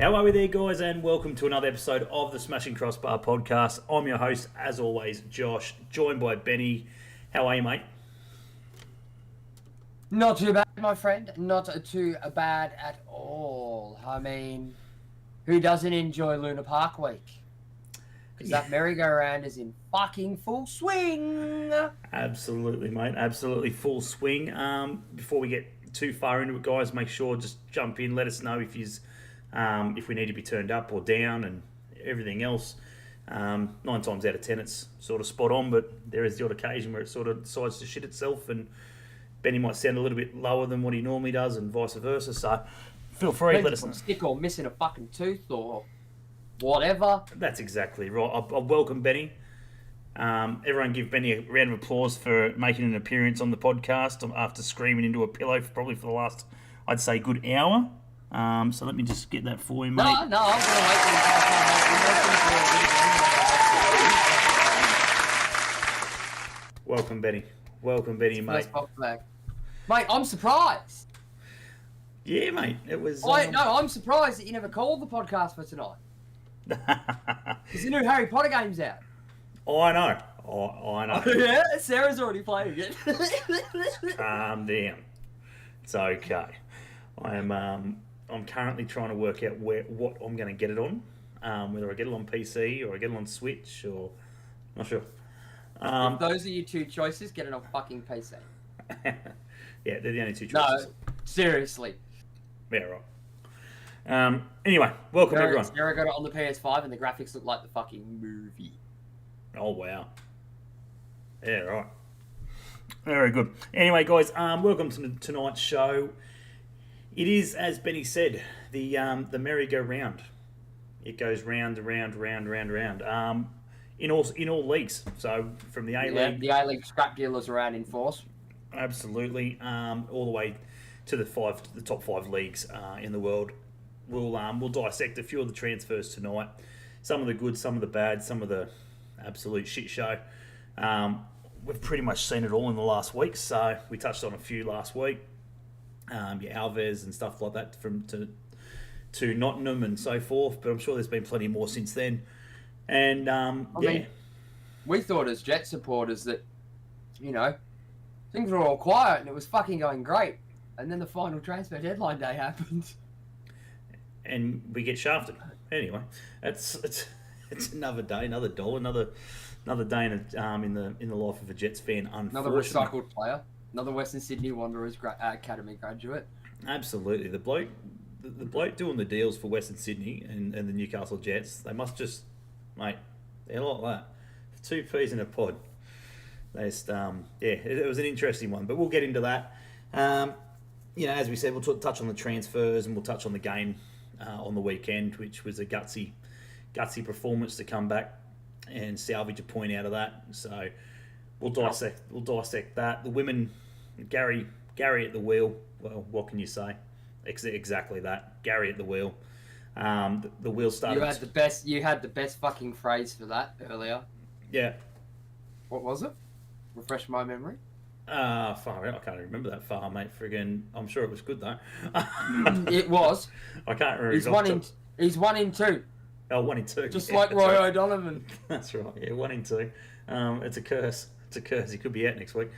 How are we there, guys, and welcome to another episode of the Smashing Crossbar Podcast. I'm your host, as always, Josh, joined by Benny. How are you, mate? Not too bad, my friend. Not too bad at all. I mean, who doesn't enjoy Luna Park Week? Because that merry-go-round is in fucking full swing. Absolutely, mate. Absolutely full swing. Before we get too far into it, guys, make sure just jump in. Let us know if we need to be turned up or down and everything else. 9 times out of 10, it's sort of spot on, but there is the odd occasion where it sort of decides to shit itself, and Benny might sound a little bit lower than what he normally does, and vice versa. So feel free, let us know. Stick or missing a fucking tooth or whatever. That's exactly right. I welcome Benny. Everyone give Benny a round of applause for making an appearance on the podcast after screaming into a pillow probably for the last, I'd say, good hour. So let me just get that for you, mate. No, I'm going to wait for Welcome, Benny. Welcome, Benny, mate. Mate, I'm surprised. Yeah, mate. It was... I'm surprised that you never called the podcast for tonight. Because the new Harry Potter game's out. I know. I know. Yeah, Sarah's already playing it. Calm down. It's okay. I'm currently trying to work out what I'm going to get it on. Whether I get it on PC or I get it on Switch or... Not sure. If those are your two choices, get it on fucking PC. Yeah, they're the only two choices. No, seriously. Yeah, right. Anyway, welcome everyone. Sarah got it on the PS5 and the graphics look like the fucking movie. Oh, wow. Yeah, right. Very good. Anyway, guys, welcome to tonight's show. It is, as Benny said, the merry-go-round. It goes round, round. In all leagues. So from the A-League... the A-League scrap dealers around in force. Absolutely. All the way to the top 5 leagues in the world. We'll dissect a few of the transfers tonight. Some of the good, some of the bad, some of the absolute shit show. We've pretty much seen it all in the last week, so we touched on a few last week. Alves and stuff like that to Nottingham and so forth, but I'm sure there's been plenty more since then. And I mean, we thought as Jet supporters that, things were all quiet and it was fucking going great, and then the final transfer deadline day happened, and we get shafted. Anyway, it's another day, another dollar, another day in the life of a Jets fan. Another recycled player. Another Western Sydney Wanderers Academy graduate. Absolutely. The bloke doing the deals for Western Sydney and the Newcastle Jets, they must just, mate, they're like that. 2 peas in a pod. They just, it was an interesting one, but we'll get into that. As we said, we'll touch on the transfers and we'll touch on the game on the weekend, which was a gutsy performance to come back and salvage a point out of that. So we'll dissect that. The women, Gary at the wheel. Well, what can you say? Exactly that. Gary at the wheel. The wheel started. You had the best fucking phrase for that earlier. Yeah. What was it? Refresh my memory. Far out. I can't remember that far, mate. Friggin', I'm sure it was good though. It was. I can't remember. He's 1 in 2. Oh, 1 in 2. Just like Roy O'Donovan. That's right. Yeah, 1 in 2. It's a curse. He could be out next week.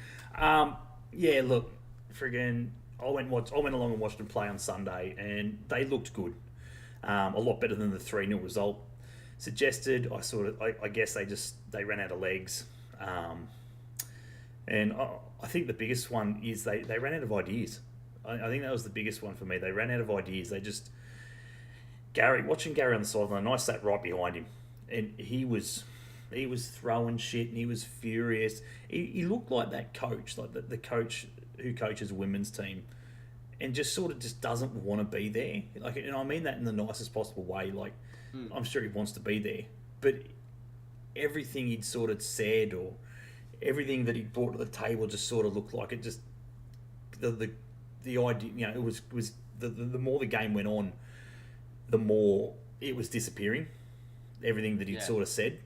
Look, friggin', I went along and watched them play on Sunday, and they looked good. A lot better than the 3-0 result suggested. I guess they ran out of legs. And I think the biggest one is they ran out of ideas. I think that was the biggest one for me. They ran out of ideas. Watching Gary on the sideline, I sat right behind him, and he was throwing shit, and he was furious. He looked like that coach, like the coach who coaches a women's team, and just doesn't want to be there. Like, and I mean that in the nicest possible way. Like, I'm sure he wants to be there, but everything he'd sort of said or everything that he brought to the table just sort of looked like it. Just the idea, it was the more the game went on, the more it was disappearing. Everything that he'd sort of said.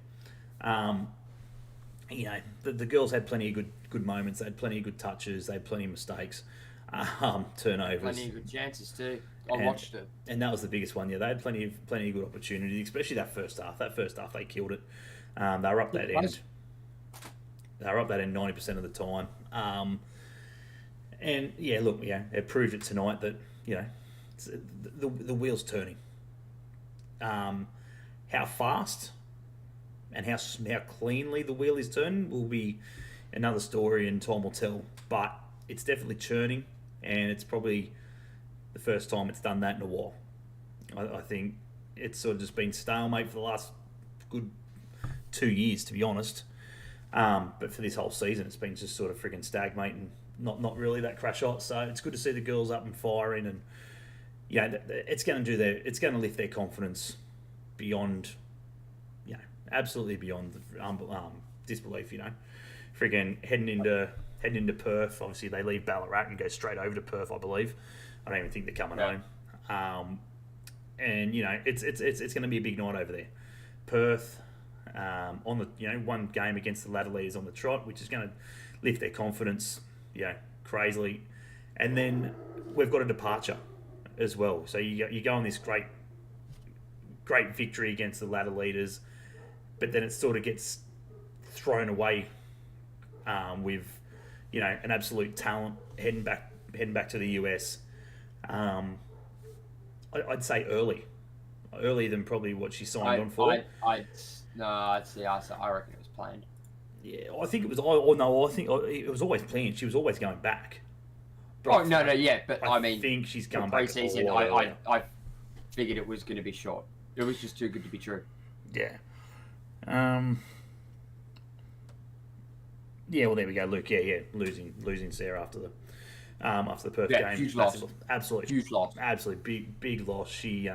The girls had plenty of good moments. They had plenty of good touches. They had plenty of mistakes, turnovers. Plenty of good chances too. I watched it. And that was the biggest one. Yeah, they had plenty of good opportunities, especially that first half. That first half, they killed it. They were up that end. They were up that end 90% of the time. And yeah, look, yeah, it proved it tonight that the wheel's turning. How fast and how cleanly the wheel is turning will be another story, and time will tell. But it's definitely churning, and it's probably the first time it's done that in a while. I think it's sort of just been stalemate for the last good 2 years, to be honest. But for this whole season, it's been just sort of friggin' stagnating, not really that crash hot. So it's good to see the girls up and firing, and it's going to lift their confidence beyond, absolutely beyond disbelief. Friggin' heading into Perth. Obviously, they leave Ballarat and go straight over to Perth, I believe. I don't even think they're coming home. And it's going to be a big night over there. Perth on the one game against the ladder leaders on the trot, which is going to lift their confidence, crazily. And then we've got a departure as well. So you go on this great victory against the ladder leaders, but then it sort of gets thrown away with an absolute talent heading back to the US. I'd say earlier than probably what she signed on for. I reckon it was planned. Yeah, I think it was. I think it was always planned. She was always going back. But I think she's coming back. Pre-season, I figured it was going to be short. It was just too good to be true. Yeah. Yeah. Well, there we go, Luke. Yeah. Losing Sarah after the Perth game. Huge loss. Absolutely huge loss. Absolutely big loss. She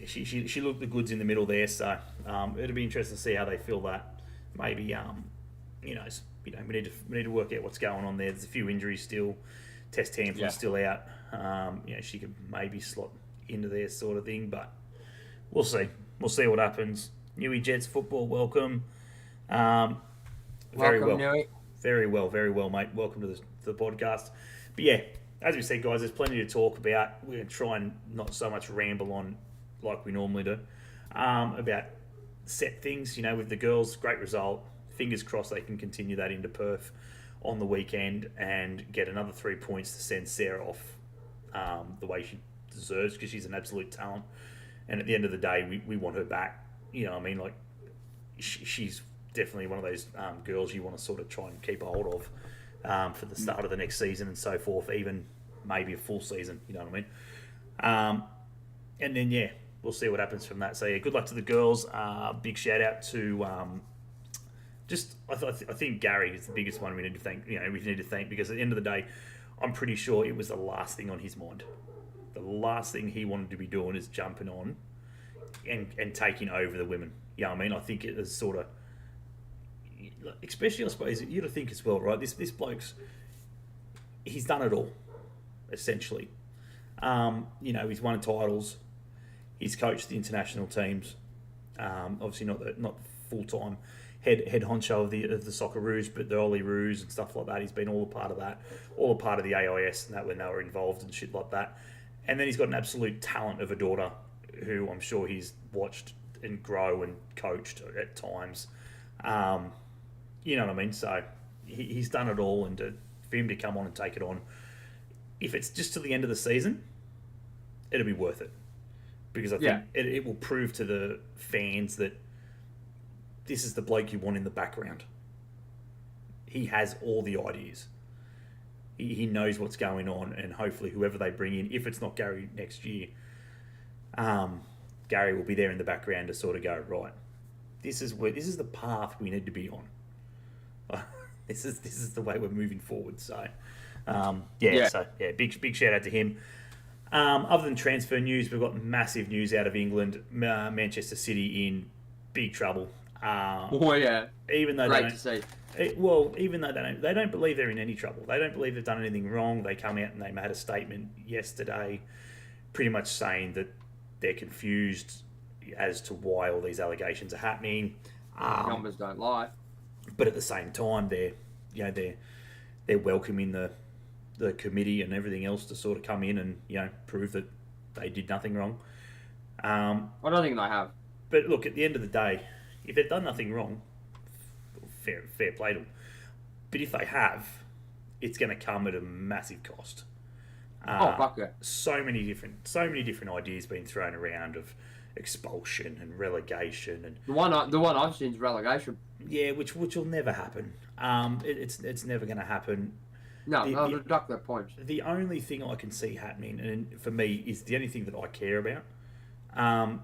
she looked the goods in the middle there. So it'll be interesting to see how they feel that. Maybe we need to work out what's going on there. There's a few injuries still. Tess Tamplin's still out. She could maybe slot into there sort of thing, but we'll see. We'll see what happens. Newey Jets football, welcome. Very welcome, well. Newey. Very well, mate. Welcome to the podcast. But yeah, as we said, guys, there's plenty to talk about. We're going to try and not so much ramble on like we normally do about set things. With the girls, great result. Fingers crossed they can continue that into Perth on the weekend and get another 3 points to send Sarah off the way she deserves, because she's an absolute talent. And at the end of the day, we want her back. Like she's definitely one of those girls you want to sort of try and keep a hold of for the start of the next season and so forth, even maybe a full season, you know what I mean? And then, we'll see what happens from that. So, good luck to the girls. Big shout out to I think Gary is the biggest one we need to thank. We need to thank, because at the end of the day, I'm pretty sure it was the last thing on his mind. The last thing he wanted to be doing is jumping on and taking over the women. You know what I mean? I think it is sort of, especially I suppose you'd think as well, right? This bloke's, he's done it all, essentially. He's won titles. He's coached the international teams. Obviously not the full time head honcho of the Socceroos, but the Olyroos and stuff like that. He's been all a part of that, all a part of the AIS and that when they were involved and shit like that. And then he's got an absolute talent of a daughter who I'm sure he's watched and grow and coached at times. You know what I mean? So he's done it all, and for him to come on and take it on, if it's just to the end of the season, it'll be worth it. Because I think it will prove to the fans that this is the bloke you want in the background. He has all the ideas. He knows what's going on, and hopefully whoever they bring in, if it's not Gary next year, Gary will be there in the background to sort of go, right, this is the path we need to be on. This is the way we're moving forward. So, big shout out to him. Other than transfer news, we've got massive news out of England. Manchester City in big trouble. Even though great to see. Even though they don't believe they're in any trouble. They don't believe they've done anything wrong. They come out and they made a statement yesterday, pretty much saying that they're confused as to why all these allegations are happening. Numbers don't lie. But at the same time, they're welcoming the the committee and everything else to sort of come in and prove that they did nothing wrong. I don't think they have. But look, at the end of the day, if they've done nothing wrong, fair play to them. But if they have, it's going to come at a massive cost. Fuck yeah. So many different ideas being thrown around of expulsion and relegation and the one I've seen is relegation. Yeah, which will never happen. It's never going to happen. No, they'll deduct their points. The only thing I can see happening, and for me, is the only thing that I care about. And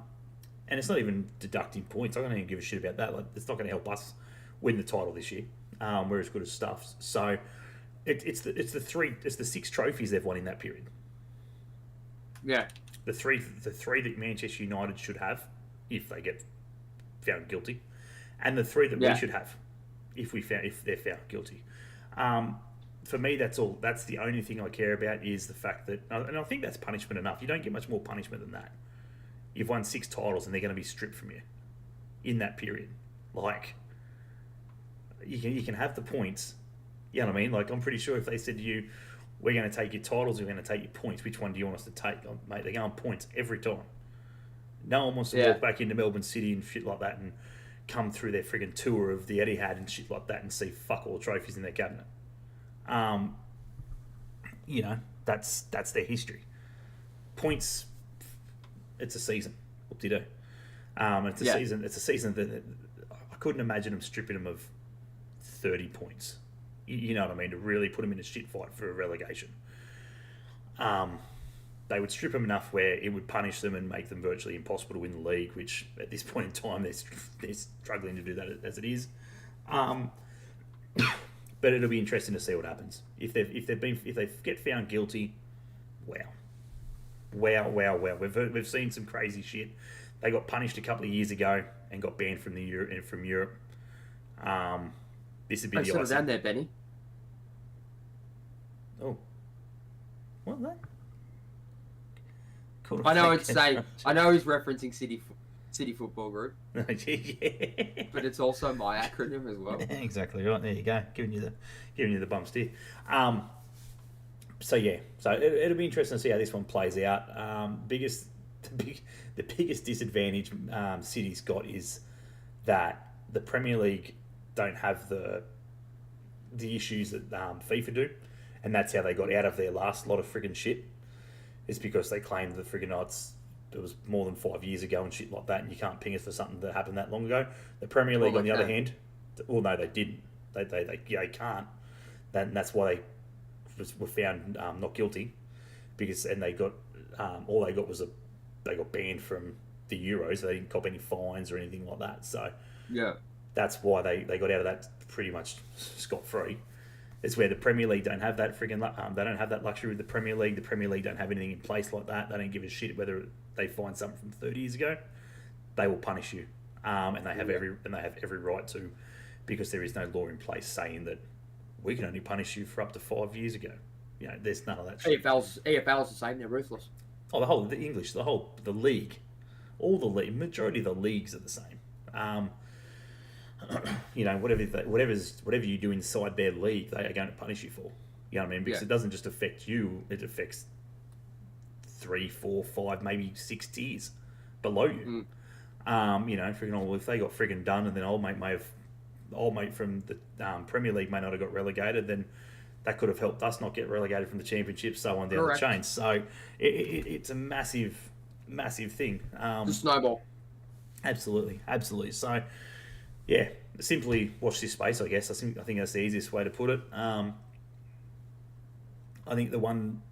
it's not even deducting points. I don't even give a shit about that. Like, it's not going to help us win the title this year. We're as good as stuffs. So it's the 6 trophies they've won in that period. Yeah. The three that Manchester United should have if they get found guilty, and the 3 that we should have if they're found guilty. For me, that's all. That's the only thing I care about is the fact that, and I think that's punishment enough. You don't get much more punishment than that. You've won 6 titles and they're going to be stripped from you in that period. Like, you can have the points. You know what I mean? Like, I'm pretty sure if they said to you, we're going to take your titles, we're going to take your points, which one do you want us to take? Oh, mate, they're going points every time. No one wants to walk back into Melbourne City and shit like that and come through their friggin' tour of the Etihad and shit like that and see fuck all trophies in their cabinet. That's their history. Points, it's a season. What do you do? It's a season that I couldn't imagine them stripping them of 30 points. You know what I mean? To really put them in a shit fight for a relegation. They would strip them enough where it would punish them and make them virtually impossible to win the league, which at this point in time they're struggling to do that as it is. But it'll be interesting to see what happens if they get found guilty. Wow. We've seen some crazy shit. They got punished a couple of years ago and got banned from Europe. This would be the icing. Down there, Benny. Oh, what was that? Cool. I know he's referencing City Football Group. Yeah. But it's also my acronym as well. Exactly right. There you go. Giving you the bump steer. So it'll be interesting to see how this one plays out. The biggest disadvantage City's got is that the Premier League don't have the issues that FIFA do, and that's how they got out of their last lot of friggin' shit. It's because they claimed that friggin' it was more than 5 years ago and shit like that, and you can't ping us for something that happened that long ago. The Premier League, on the other hand, well, no, they didn't. They can't. That's why they were found not guilty, and they got all they got was they got banned from the Euros. They didn't cop any fines or anything like that. So that's why they got out of that pretty much scot-free. It's where the Premier League don't have that friggin' they don't have that luxury with the Premier League. The Premier League don't have anything in place like that. They don't give a shit whether they find something from 30 years ago. They will punish you, and they have every right to, because there is no law in place saying that we can only punish you for up to 5 years ago. There's none of that shit. EFL's the same. They're ruthless. Oh, the league, the majority of the leagues are the same. Whatever you do inside their league, they are going to punish you for. You know what I mean? Because it doesn't just affect you; it affects 3, 4, 5, maybe 6 tiers below you. If they got friggin' done, and then old mate from the Premier League may not have got relegated, then that could have helped us not get relegated from the Championship, so on down the chain. So it's a massive thing. The snowball. Absolutely. So. Yeah, simply watch this space, I guess. I think that's the easiest way to put it. I think the one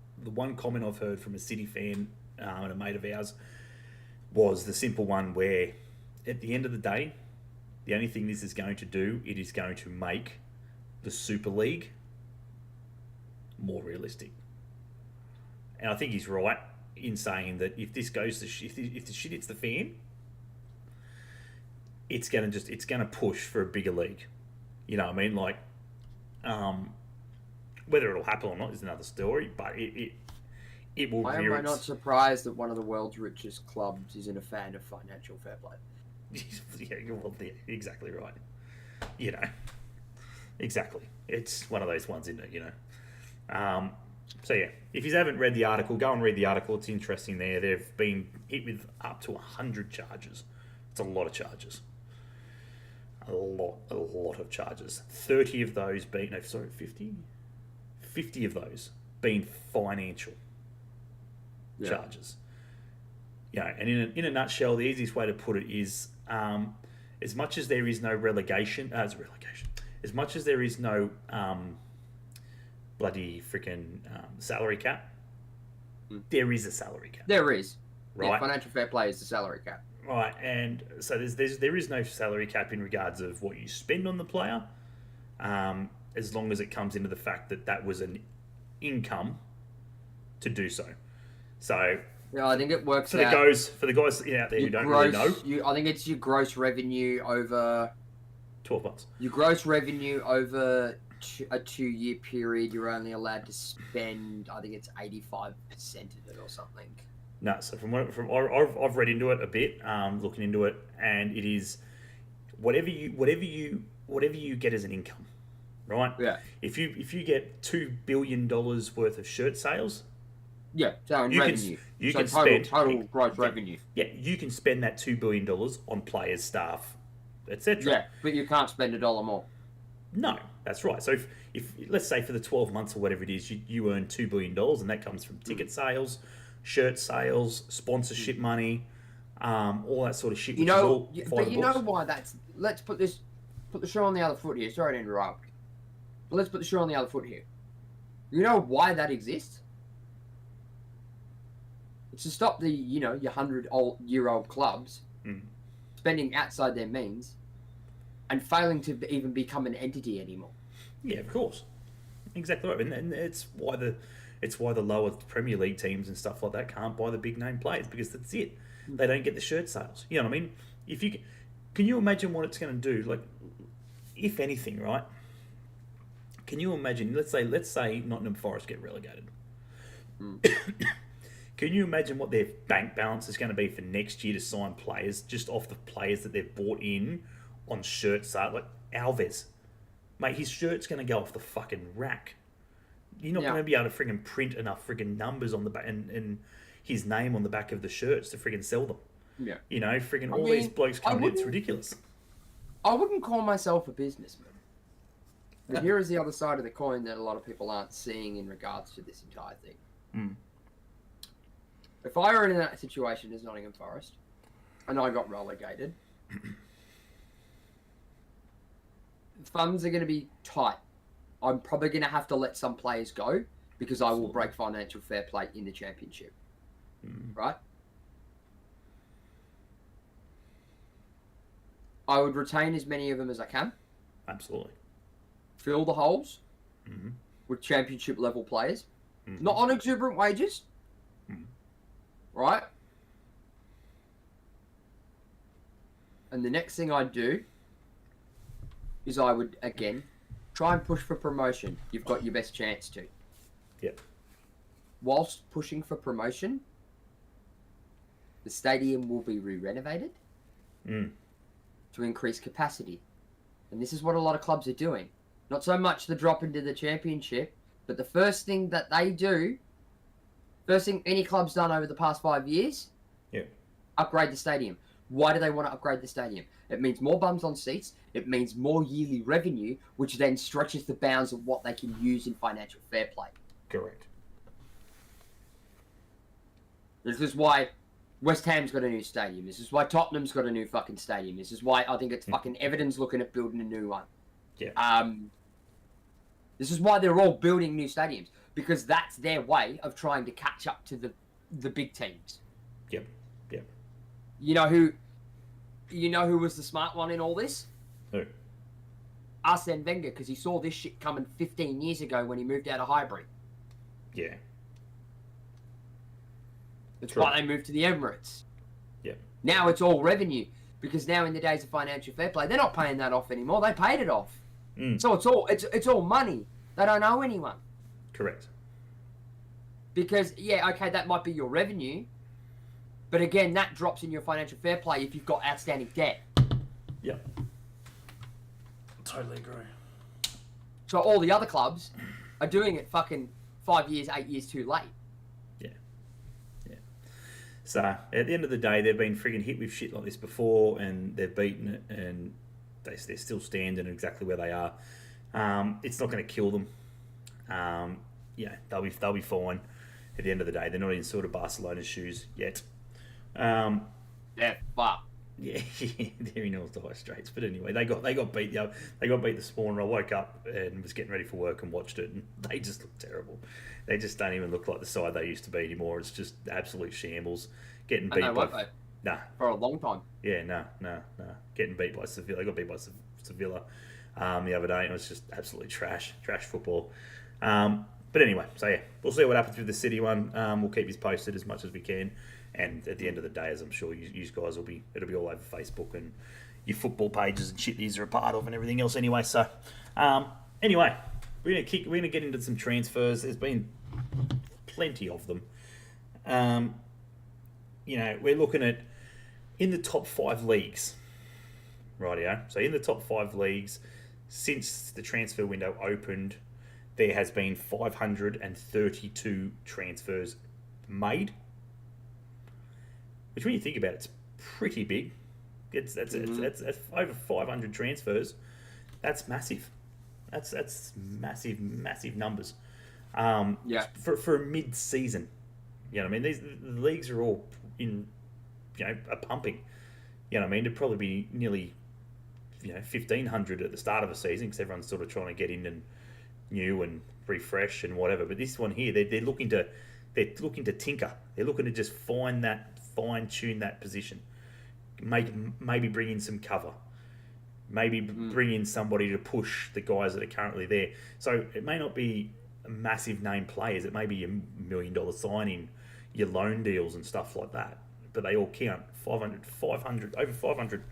comment I've heard from a City fan and a mate of ours was the simple one where, at the end of the day, the only thing this is going to do, it is going to make the Super League more realistic. And I think he's right in saying that if this goes to if the shit hits the fan, it's gonna push for a bigger league. You know what I mean? Like, whether it'll happen or not is another story, but it will. Why am I not surprised that one of the world's richest clubs isn't a fan of financial fair play? Yeah, exactly right. Exactly. It's one of those ones, isn't it? So yeah, if you haven't read the article, go and read the article. It's interesting there. They've been hit with up to 100 charges. It's a lot of charges. A lot of charges. 30 of those being, 50? 50 of those being financial charges. You know, and in a nutshell, the easiest way to put it is, as much as there is no relegation, as much as there is no bloody freaking salary cap, there is a salary cap. There is. Right. Yeah, financial fair play is the salary cap. Right, and so there is no salary cap in regards of what you spend on the player, as long as it comes into the fact that was an income to do so. So yeah, I think it works for the guys out there who don't really know. I think it's your gross revenue over 12 months. Your gross revenue over a 2-year period, you're only allowed to spend, I think it's 85% of it or something. No, so I've read into it a bit, looking into it, and it is whatever you get as an income, right? Yeah. If you get $2 billion worth of shirt sales, yeah, so in revenue, total gross revenue. Yeah, you can spend that $2 billion on players, staff, etc. Yeah, but you can't spend $1 more. No, that's right. So if let's say for the 12 months or whatever it is, you earn $2 billion, and that comes from ticket sales, shirt sales, sponsorship money, all that sort of shit. But you know why that's... Let's put the show on the other foot here. Sorry to interrupt. But let's put the show on the other foot here. You know why that exists? It's to stop the, your 100-year-old clubs spending outside their means and failing to even become an entity anymore. Yeah, of course. Exactly right. And it's why the lower Premier League teams and stuff like that can't buy the big name players, because that's it. They don't get the shirt sales. You know what I mean? Can you imagine what it's going to do? Like, if anything, right? Can you imagine? Let's say Nottingham Forest get relegated. Can you imagine what their bank balance is going to be for next year to sign players just off the players that they've bought in on shirt sale? Like Alves, mate, his shirt's going to go off the fucking rack. You're not going to be able to friggin' print enough friggin' numbers on the back and his name on the back of the shirts to friggin' sell them. Yeah. You know, friggin' these blokes coming in, it's ridiculous. I wouldn't call myself a businessman. But here is the other side of the coin that a lot of people aren't seeing in regards to this entire thing. If I were in that situation as Nottingham Forest and I got relegated, funds are going to be tight. I'm probably going to have to let some players go because I will break financial fair play in the championship. Right? I would retain as many of them as I can. Absolutely. Fill the holes with championship level players. Not on exuberant wages. Right? And the next thing I'd do is I would, again, try and push for promotion. You've got your best chance to. Yep. Whilst pushing for promotion, the stadium will be re-renovated to increase capacity. And this is what a lot of clubs are doing. Not so much the drop into the championship, but the first thing that they do, first thing any club's done over the past 5 years, upgrade the stadium. Why do they want to upgrade the stadium? It means more bums on seats. It means more yearly revenue, which then stretches the bounds of what they can use in financial fair play. Correct. This is why West Ham's got a new stadium. This is why Tottenham's got a new fucking stadium. This is why I think it's fucking Everton's looking at building a new one. Yeah. This is why they're all building new stadiums, because that's their way of trying to catch up to the big teams. Yep. You know who was the smart one in all this? Who? Arsene Wenger, because he saw this shit coming 15 years ago when he moved out of Highbury. Yeah. That's why they moved to the Emirates. Yeah. Now it's all revenue, because now in the days of financial fair play, they're not paying that off anymore. They paid it off. So it's all money. They don't owe anyone. Correct. Because that might be your revenue, but again, that drops in your financial fair play if you've got outstanding debt. Yep. Totally agree. So all the other clubs are doing it fucking 5 years, 8 years too late. Yeah. So at the end of the day, they've been frigging hit with shit like this before, and they've beaten it, and they're still standing exactly where they are. It's not going to kill them. They'll be fine. At the end of the day, they're not in sort of Barcelona's shoes yet. Yeah, but yeah, they're in all dire straits. But anyway, they got beat. They got beat this morning. I woke up and was getting ready for work and watched it, and they just look terrible. They just don't even look like the side they used to be anymore. It's just absolute shambles. Getting beat by for a long time. Yeah, no. Getting beat by Sevilla. They got beat by Sevilla the other day, and it was just absolutely trash football. But anyway, so yeah, we'll see what happens with the City one. We'll keep you posted as much as we can. And at the end of the day, as I'm sure you guys it'll be all over Facebook and your football pages and shit that you're a part of and everything else anyway. So, anyway, we're gonna get into some transfers. There's been plenty of them. We're looking at in the top 5 leagues, rightio. So in the top 5 leagues, since the transfer window opened, there has been 532 transfers made. Which, when you think about it, it's pretty big. That's over 500 transfers. That's massive. That's massive numbers. For a mid-season, you know what I mean. The leagues are all are pumping. You know what I mean. It'd probably be nearly 1,500 at the start of a season because everyone's sort of trying to get in and new and refresh and whatever. But this one here, they're looking to tinker. They're looking to just fine-tune that position. Maybe bring in some cover. Maybe bring in somebody to push the guys that are currently there. So it may not be massive name players. It may be $1 million signing, your loan deals and stuff like that. But they all count. 500, over 500.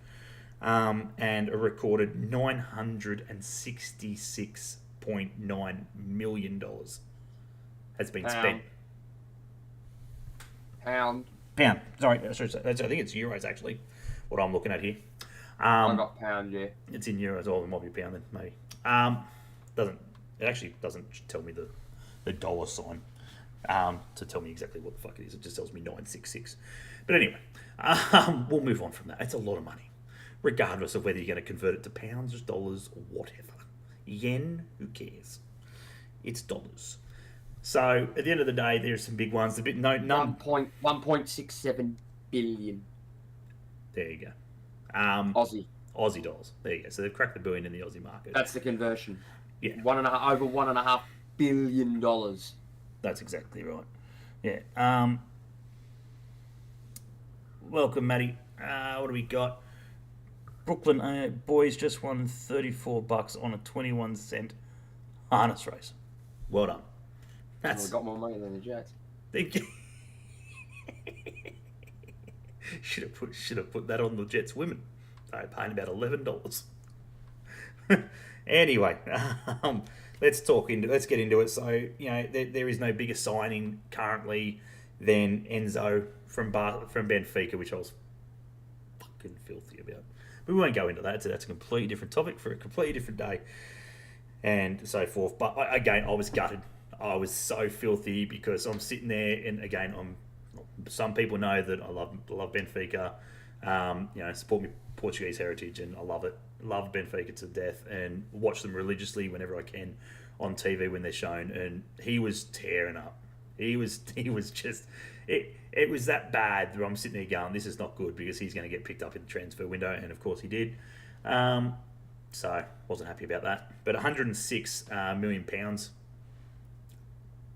And a recorded $966.9 million has been spent. Pound. Sorry, I think it's euros actually. What I'm looking at here. I got pound, yeah. It's in euros, or it might be pound then, maybe. It actually doesn't tell me the dollar sign to tell me exactly what the fuck it is. It just tells me 966. But anyway, we'll move on from that. It's a lot of money, regardless of whether you're going to convert it to pounds, dollars, or whatever. Yen, who cares? It's dollars. So at the end of the day, there's some big ones. 1.67 billion. There you go. Aussie dollars. There you go. So they've cracked the billion in the Aussie market. That's the conversion. Yeah. Over $1.5 billion. That's exactly right. Yeah. Welcome, Matty. What do we got? Brooklyn boys just won $34 on a 21-cent harness race. Well done. That's got more money than the Jets. Should have put that on the Jets women. They're paying about $11. Anyway, let's get into it. So there is no bigger signing currently than Enzo from Benfica, which I was fucking filthy about. But we won't go into that. That's a completely different topic for a completely different day, and so forth. But I was gutted. I was so filthy because I'm sitting there, and again, some people know that I love Benfica. Support my Portuguese heritage, and I love it. Love Benfica to death, and watch them religiously whenever I can on TV when they're shown. And he was tearing up. He was just it was that bad that I'm sitting there going, this is not good because he's going to get picked up in the transfer window, and of course he did. So wasn't happy about that. But 106 million pounds.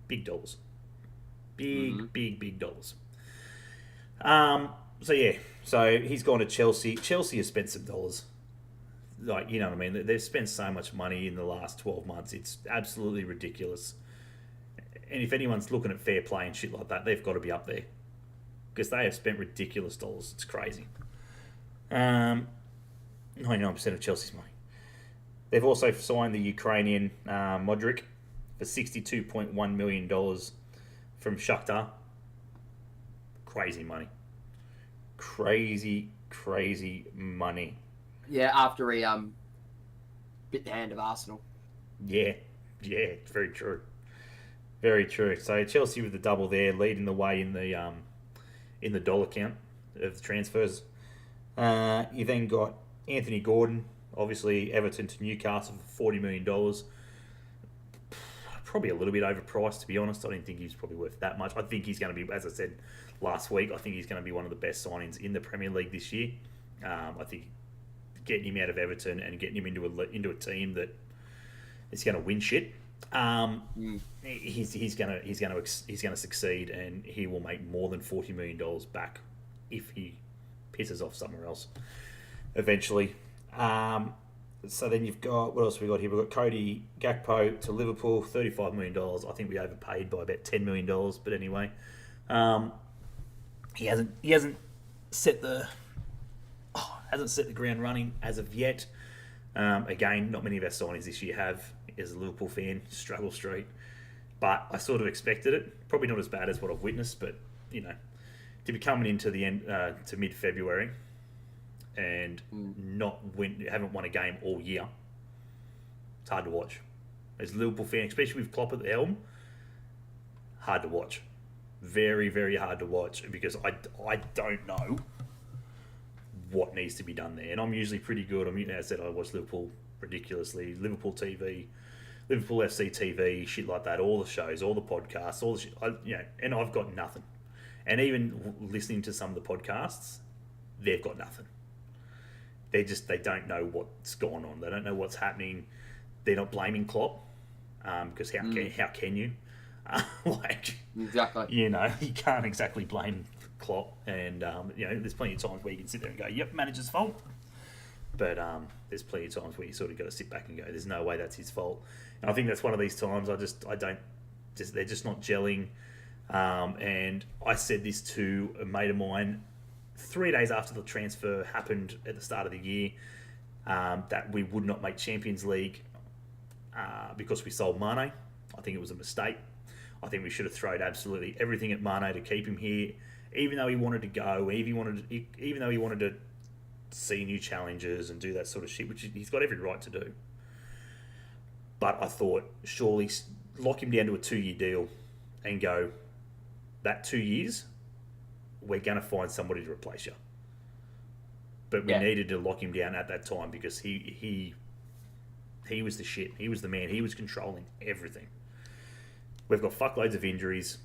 Big dollars. Big dollars. So he's gone to Chelsea. Chelsea has spent some dollars. Like, you know what I mean? They've spent so much money in the last 12 months. It's absolutely ridiculous. And if anyone's looking at fair play and shit like that, they've got to be up there. Because they have spent ridiculous dollars. It's crazy. 99% of Chelsea's money. They've also signed the Ukrainian Modric for $62.1 million from Shakhtar. Crazy money. Crazy money. Yeah, after he bit the hand of Arsenal. Yeah, it's very true. Very true. So Chelsea with the double there, leading the way in the dollar count of the transfers. You then got Anthony Gordon, obviously Everton to Newcastle for $40 million. Probably a little bit overpriced, to be honest. I don't think he's probably worth that much. I think he's going to be, as I said last week, I think he's going to be one of the best signings in the Premier League this year. I think getting him out of Everton and getting him into a team that is going to win shit. He's going to succeed, and he will make more than $40 million back if he pisses off somewhere else eventually. So then you've got, what else have we got here? We've got Cody Gakpo to Liverpool, $35 million. I think we overpaid by about $10 million, but anyway, he hasn't set the ground running as of yet. Again, not many of our signings this year have. As a Liverpool fan, struggle street, but I sort of expected it. Probably not as bad as what I've witnessed, but to be coming into the end to mid-February and haven't won a game all year. It's hard to watch. As a Liverpool fan, especially with Klopp at the helm, hard to watch. Very, very hard to watch because I don't know what needs to be done there. And I'm usually pretty good. As I said, I watch Liverpool ridiculously. Liverpool TV, Liverpool FC TV, shit like that. All the shows, all the podcasts, all the shit. And I've got nothing. And even listening to some of the podcasts, they've got nothing. They don't know what's going on. They don't know what's happening. They're not blaming Klopp because how can you? Exactly. You can't exactly blame Klopp, and there's plenty of times where you can sit there and go, "Yep, manager's fault." But there's plenty of times where you sort of got to sit back and go, "There's no way that's his fault." And I think that's one of these times. They're just not gelling. And I said this to a mate of mine 3 days after the transfer happened at the start of the year, that we would not make Champions League because we sold Mane. I think it was a mistake. I think we should have thrown absolutely everything at Mane to keep him here, even though he wanted to go, even though he wanted to see new challenges and do that sort of shit, which he's got every right to do. But I thought, surely lock him down to a 2-year deal and go, that 2 years, we're going to find somebody to replace you. But we needed to lock him down at that time because he was the shit. He was the man. He was controlling everything. We've got fuckloads of injuries.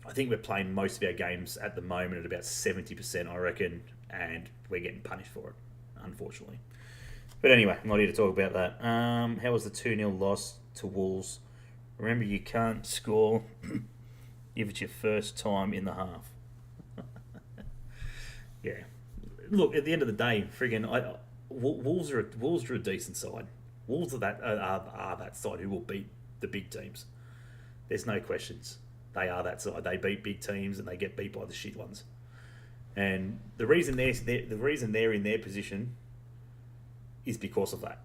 I think we're playing most of our games at the moment at about 70%, I reckon, and we're getting punished for it, unfortunately. But anyway, I'm not here to talk about that. How was the 2-0 loss to Wolves? Remember, you can't score if it's your first time in the half. Yeah. Look, at the end of the day, Wolves are a decent side. Wolves are that side who will beat the big teams. There's no questions. They are that side. They beat big teams and they get beat by the shit ones. And the reason they're in their position is because of that.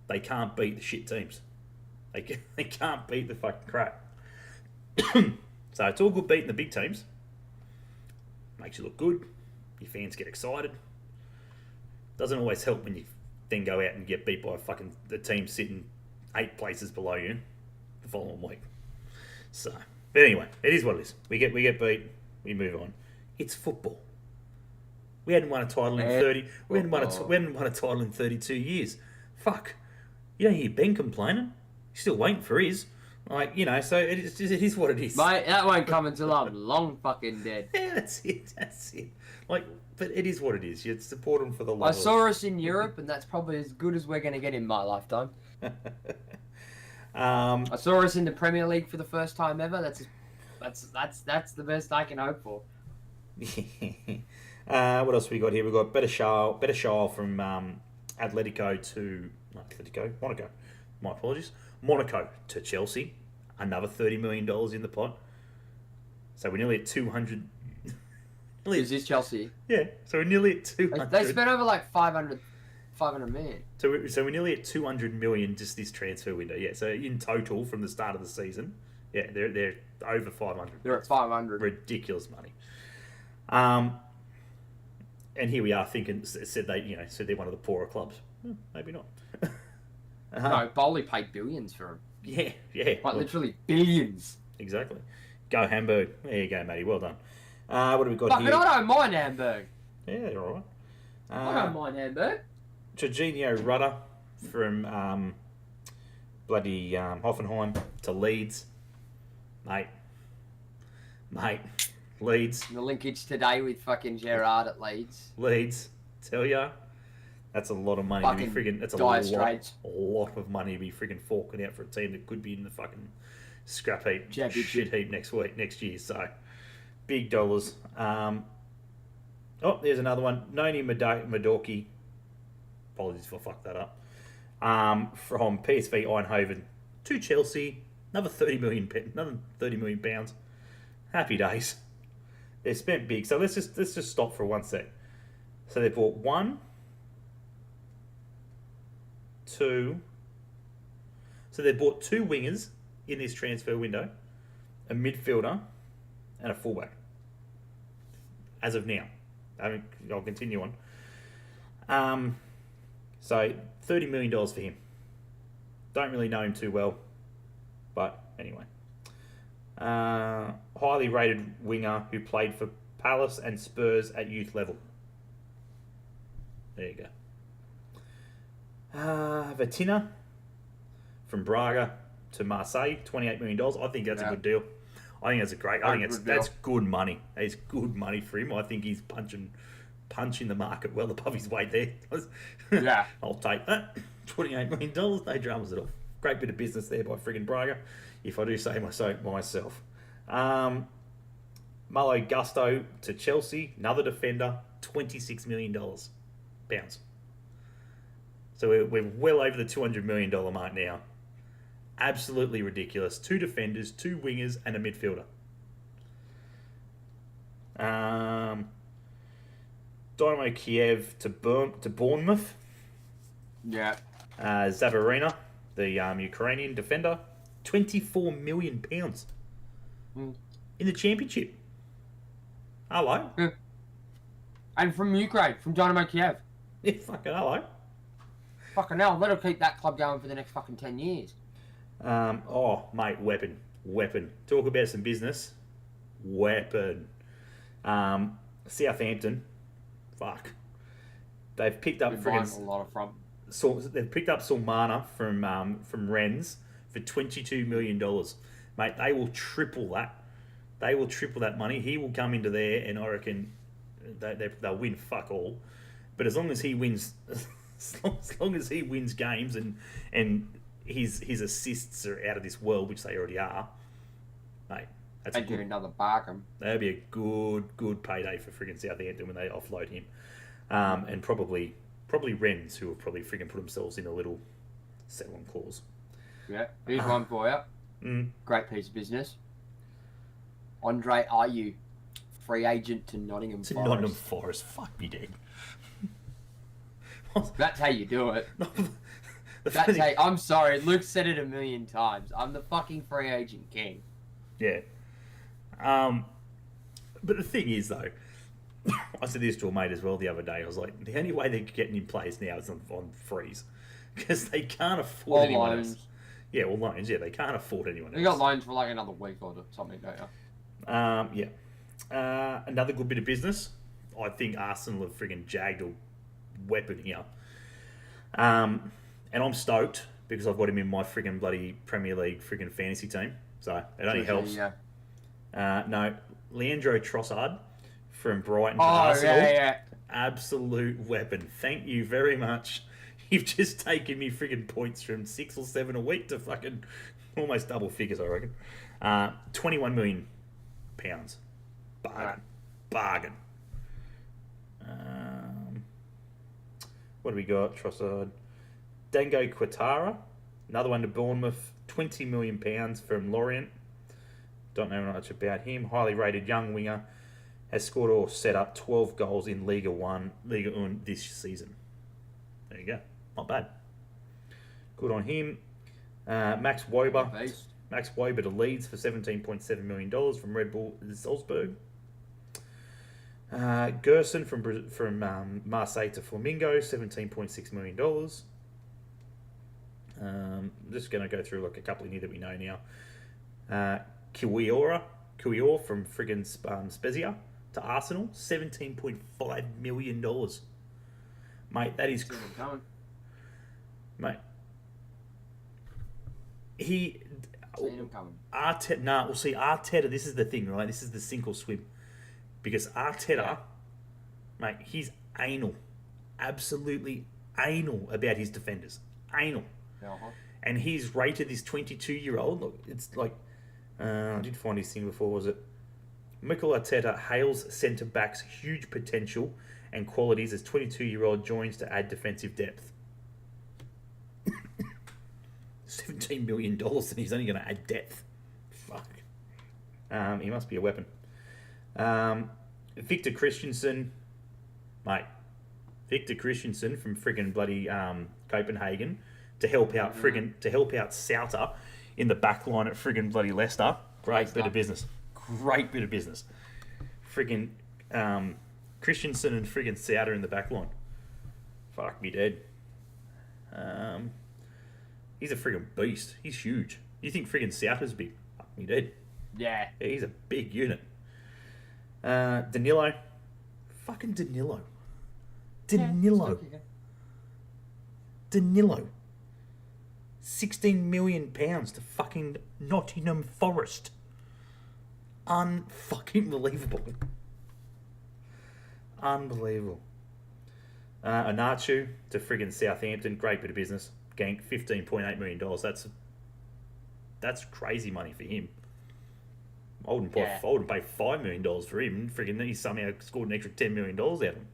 They can't beat the shit teams. They can't beat the fucking crap. So it's all good beating the big teams. Makes you look good. Your fans get excited. Doesn't always help when you then go out and get beat by the team sitting 8 places below you the following week. So, but anyway, it is what it is. We get beat. We move on. It's football. We hadn't won a title in 30. We hadn't won a title in 32 years. Fuck. You don't hear Ben complaining. He's still waiting for his. So it is what it is. Mate, that won't come until I'm long fucking dead. Yeah, that's it. But it is what it is. You support them for the love. I saw us in Europe, and that's probably as good as we're going to get in my lifetime. I saw us in the Premier League for the first time ever. That's the best I can hope for. What else we got here? We got better Shaw from Monaco. My apologies. Monaco to Chelsea. Another $30 million in the pot. So we're nearly at 200. Is this Chelsea? Yeah. So we're nearly at 200. They spent over like 500 million. So we're nearly at 200 million just this transfer window. Yeah. So in total from the start of the season, yeah, they're over 500. They're at 500. Ridiculous money. And here we are thinking said they're one of the poorer clubs. Maybe not. No, Bowley paid billions for him. Yeah. Like Well, literally billions. exactly. Go Hamburg. There you go, matey. Well done. What do we got Fucking here? I don't mind Hamburg. Yeah, they're all right. I don't mind Hamburg. Jorginho Rudder from bloody Hoffenheim to Leeds. Mate. Leeds. The linkage today with fucking Gerrard at Leeds. Tell ya. That's a lot of money Fucking to be friggin'. That's dire straits. a lot of money to be friggin' forking out for a team that could be in the fucking scrap heap, shit heap next year. So big dollars. There's another one. Noni Madorki. Apologies if I fucked that up. From PSV Eindhoven to Chelsea. Another 30 million pounds. Happy days. They're spent big. So let's just stop for 1 sec. So they bought 1, 2. So they bought 2 wingers in this transfer window, a midfielder, and a fullback. As of now, I'll continue on. So $30 million for him. Don't really know him too well, but anyway. Highly rated winger who played for Palace and Spurs at youth level. There you go. Vatina from Braga to Marseille, $28 million. I think that's a good deal. I think that's a great. I think that's good money. It's good money for him. I think he's punching the market well above his weight there. Yeah, I'll take that. $28 million. No dramas at all. Great bit of business there by friggin' Braga, if I do say myself. Malo Gusto to Chelsea, another defender, $26 million. Pounds. So we're well over the $200 million mark now. Absolutely ridiculous. 2 defenders, 2 wingers, and a midfielder. Dynamo Kiev to Bournemouth. Yeah. Zavarina, the Ukrainian defender, £24 million in the championship. Hello. Yeah. And from Ukraine, from Dynamo Kiev. Yeah, fucking hello. Fucking hell, that'll keep that club going for the next fucking 10 years. Mate, weapon. Talk about some business. Weapon. Southampton. Fuck. They've picked up a lot of from. So they've picked up Solmana from Rennes for $22 million. Mate, they will triple that. They will triple that money. He will come into there, and I reckon they'll win fuck all. But as long as he wins, as long as he wins games and his assists are out of this world, which they already are, mate, that's a good, another bargain. That'd be a good payday for friggin' Southampton when they offload him, and probably Rennes, who have probably friggin' put themselves in a little sell-on clause. Yeah, here's one for you. Great piece of business. Andre Ayew, free agent to Nottingham Forest. Nottingham Forest, fuck me dead. That's how you do it. I'm sorry, Luke said it a million times. I'm the fucking free agent king. Yeah. But the thing is, though, I said this to a mate as well the other day. I was like, the only way they're getting in players now is on freeze. Because they can't afford anyone else. Yeah, well, loans, yeah, they can't afford anyone else. You got loans for like another week or something, don't you? Yeah. Another good bit of business. I think Arsenal have friggin' jagged a weapon here. And I'm stoked because I've got him in my friggin' bloody Premier League friggin' fantasy team. So it only helps. Yeah. No, Leandro Trossard from Brighton to Arsenal. Yeah. Absolute weapon. Thank you very much. You've just taken me friggin' points from 6 or 7 a week to fucking almost double figures, I reckon. £21 million. Bargain. What do we got? Trossard. Dango Quatara. Another one to Bournemouth. £20 million from Lorient. Don't know much about him. Highly rated young winger. Has scored or set up 12 goals in Liga 1 this season. There you go. Not bad. Good on him. Max Wober. Max Wober to Leeds for $17.7 million from Red Bull Salzburg. Gerson from Marseille to Flamingo, $17.6 million. Just going to go through like a couple in here that we know now. Kiwior from friggin' Spezia to Arsenal, $17.5 million. Mate, that is... Mate. Arteta, this is the thing, right? This is the sink or swim. Because Arteta, mate, he's anal. Absolutely anal about his defenders. Anal. Uh-huh. And he's rated this 22-year-old. Look, it's like... I did find his thing before, was it? Mikel Arteta hails centre-backs' huge potential and qualities as 22-year-old joins to add defensive depth. $17 million and he's only going to add depth. Fuck. He must be a weapon. Victor Christensen. Mate. Victor Christensen from friggin' bloody Copenhagen to help out Sauter in the back line at friggin' bloody Leicester. Great bit of business. Friggin' Christensen and friggin' Sauter in the back line. Fuck me dead. He's a friggin' beast. He's huge. You think friggin' Sauter's big? Fuck me dead. Yeah. He's a big unit. Danilo. Fucking Danilo. Danilo. £16 million to fucking Nottingham Forest. Unfucking believable. Unbelievable. Anachu to friggin' Southampton. Great bit of business. Gank, $15.8 million. That's crazy money for him. I wouldn't pay $5 million for him. Friggin' he somehow scored an extra $10 million out of him.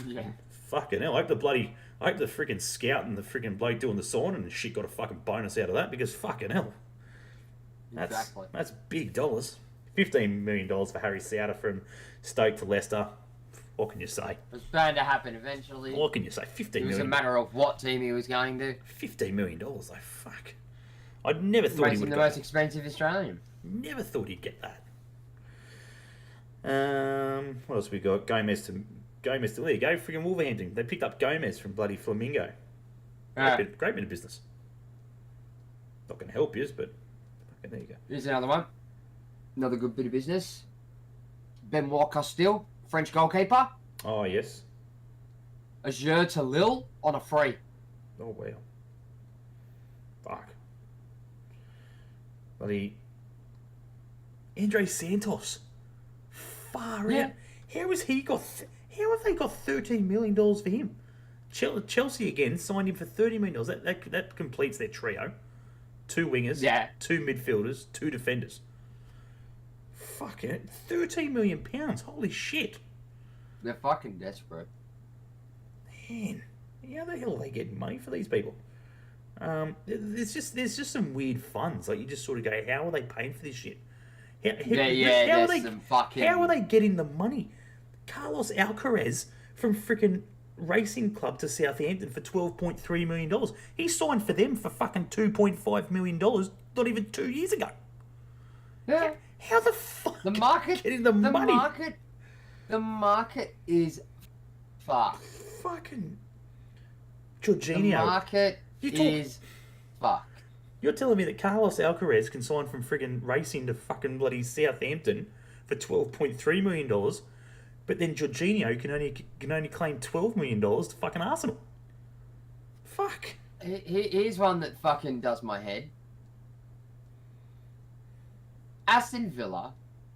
Yeah. Fucking hell. I hope the friggin' scout and the friggin' bloke doing the signing and shit got a fucking bonus out of that, because fucking hell. That's big dollars. $15 million for Harry Sauter from Stoke to Leicester. What can you say? It was bound to happen eventually. What can you say? $15 million. It was a matter of what team he was going to. $15 million, though. Fuck. I never thought he would the most expensive Australian. Never thought he'd get that. What else we got? Gomez to there you go. Friggin' Wolverhampton. They picked up Gomez from bloody Flamingo. Great bit of business. Not going to help you, but there you go. Here's another one. Another good bit of business. Benoit Costil, French goalkeeper. Oh, yes. Azure to Lille on a free. Oh, wow. Fuck. Bloody Andre Santos. Far out. How have they got $13 million for him? Chelsea again signed him for $30 million. That completes their trio. 2 wingers, 2 midfielders, 2 defenders. Fuck it. £13 million. Holy shit. They're fucking desperate. Man, how the hell are they getting money for these people? There's just some weird funds. Like, you just sort of go, how are they paying for this shit? How are they getting the money? Carlos Alcaraz from frickin' Racing Club to Southampton for $12.3 million. He signed for them for fucking $2.5 million not even 2 years ago. Yeah. How the fuck the market getting the money? The market is fucked. Fucking Jorginho. The market is fucked. You're telling me that Carlos Alcaraz can sign from friggin' Racing to fucking bloody Southampton for $12.3 million, but then Jorginho can only claim $12 million to fucking Arsenal? Fuck. Here's one that fucking does my head. Aston Villa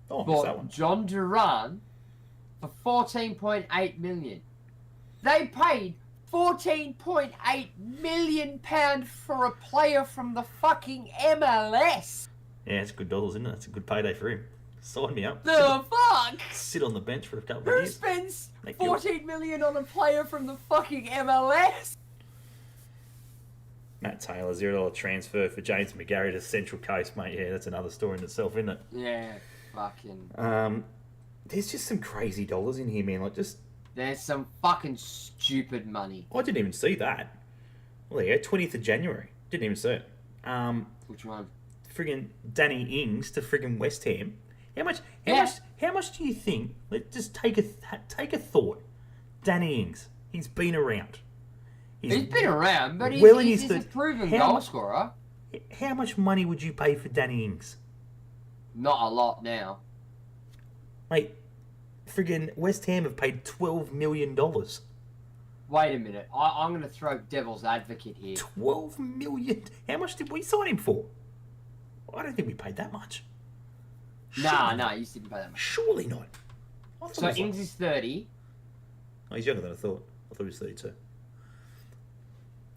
bought John Duran for $14.8 million. They paid £14.8 million for a player from the fucking MLS. Yeah, it's good dollars, isn't it? It's a good payday for him. Sign me up. The fuck? Sit on the bench for a couple of Who years. spends $14 million on a player from the fucking MLS? Matt Taylor, $0 transfer for James McGarry to Central Coast, mate. Yeah, that's another story in itself, isn't it? Yeah, fucking. There's just some crazy dollars in here, man. Like, just. There's some fucking stupid money. I didn't even see that. Well, yeah, 20th of January. Didn't even see it. Which one? Friggin' Danny Ings to friggin' West Ham. How much do you think? Let's just take a thought. Danny Ings. He's been around. He's been around, but he's a proven goal scorer. How much money would you pay for Danny Ings? Not a lot now. Mate, friggin' West Ham have paid $12 million. Wait a minute. I'm going to throw devil's advocate here. 12 million? How much did we sign him for? I don't think we paid that much. Nah, you didn't pay that much. Surely not. So Ings is 30. Oh, he's younger than I thought. I thought he was 32.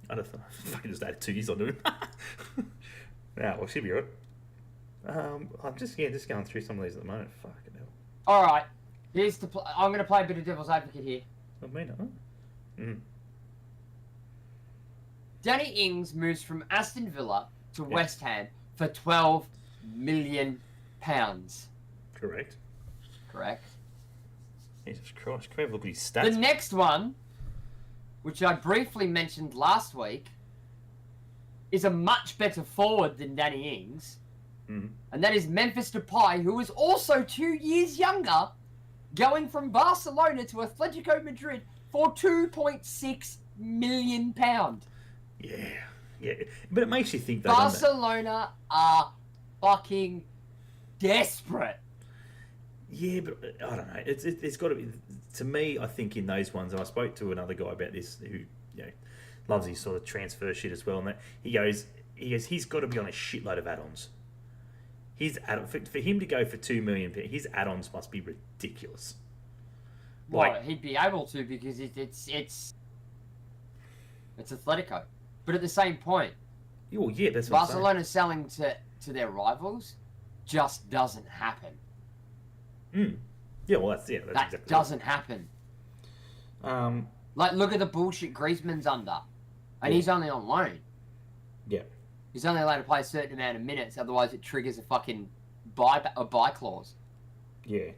I don't know. Fucking just added 2 years onto him. Nah, well, she'll be right. I'm just going through some of these at the moment. Fucking hell. All right. I'm going to play a bit of devil's advocate here. I mean, Danny Ings moves from Aston Villa to West Ham for £12 million. Correct. Jesus Christ. Can we have a look at his stats? The next one, which I briefly mentioned last week, is a much better forward than Danny Ings. And that is Memphis Depay, who is also 2 years younger, going from Barcelona to Atletico Madrid for £2.6 million. Yeah. But it makes you think, though, Barcelona are fucking desperate. Yeah, but I don't know. It's got to be. To me, I think in those ones, and I spoke to another guy about this who loves his sort of transfer shit as well, and that he goes he's got to be on a shitload of add-ons. For him to go for £2 million, his add-ons must be ridiculous. Well, he'd be able to because it's Atletico, but at the same point, that's what Barcelona selling to their rivals just doesn't happen. Yeah, well, that's that exactly doesn't happen. Like, look at the bullshit Griezmann's under, and he's only on loan. Yeah. He's only allowed to play a certain amount of minutes, otherwise it triggers a fucking buy clause. Yeah.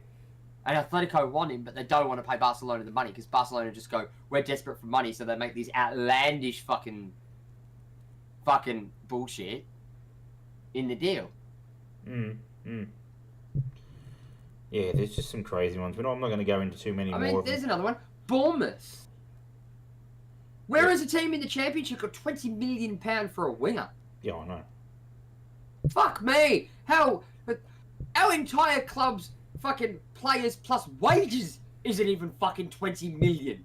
And Atletico want him, but they don't want to pay Barcelona the money, because Barcelona just go, we're desperate for money, so they make these outlandish fucking bullshit in the deal. Yeah, there's just some crazy ones, but I'm not going to go into too many more. I mean, there's another one. Bournemouth. Where is a team in the Championship got £20 million for a winger? Yeah, I know. Fuck me! How our entire club's fucking players plus wages isn't even fucking 20 million.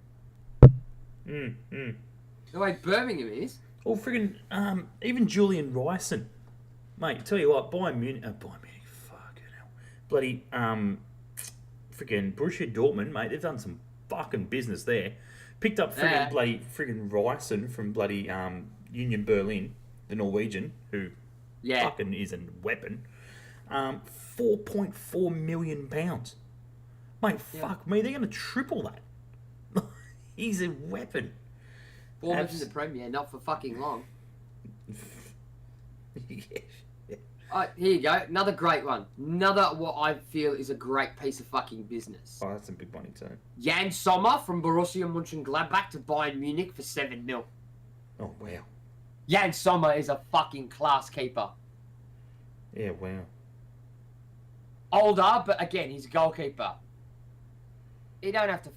The way Birmingham is. Oh, friggin' even Julian Ryson, mate. Tell you what, Bayern Munich, fucking hell, bloody friggin' Borussia Dortmund, mate. They've done some fucking business there. Picked up friggin' Ryson from bloody Union Berlin, the Norwegian, who fucking is a weapon. £4.4 million. Mate, fuck me, they're going to triple that. He's a weapon. Bournemouth in the Premier, not for fucking long. Alright, here you go. Another great one. Another what I feel is a great piece of fucking business. Oh, that's a big money too. Jan Sommer from Borussia Mönchengladbach to Bayern Munich for $7 million. Oh, wow. Jan Sommer is a fucking class keeper. Yeah, wow. Older, but again, he's a goalkeeper. He don't have to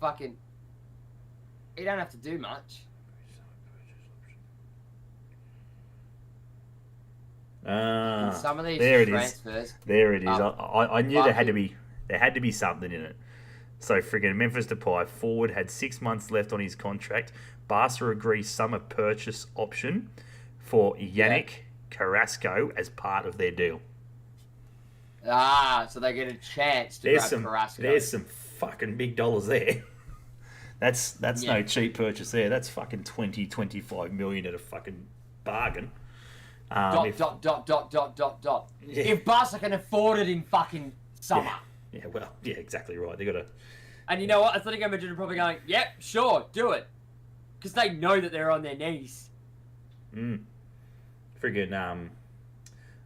do much. Some of these transfers. There it is. I knew there had to be something in it. So friggin' Memphis Depay, forward, had 6 months left on his contract. Barca agrees summer purchase option for Yannick Carrasco as part of their deal. So they get a chance to grab Carrasco. There's some fucking big dollars there. That's no cheap purchase there. That's fucking 20-25 million at a fucking bargain. Yeah. If Barca can afford it in fucking summer. Yeah, well, yeah, exactly right. They got to. And you know what? Atletico Madrid are probably going, yep, sure, do it. Because they know that they're on their knees. Friggin'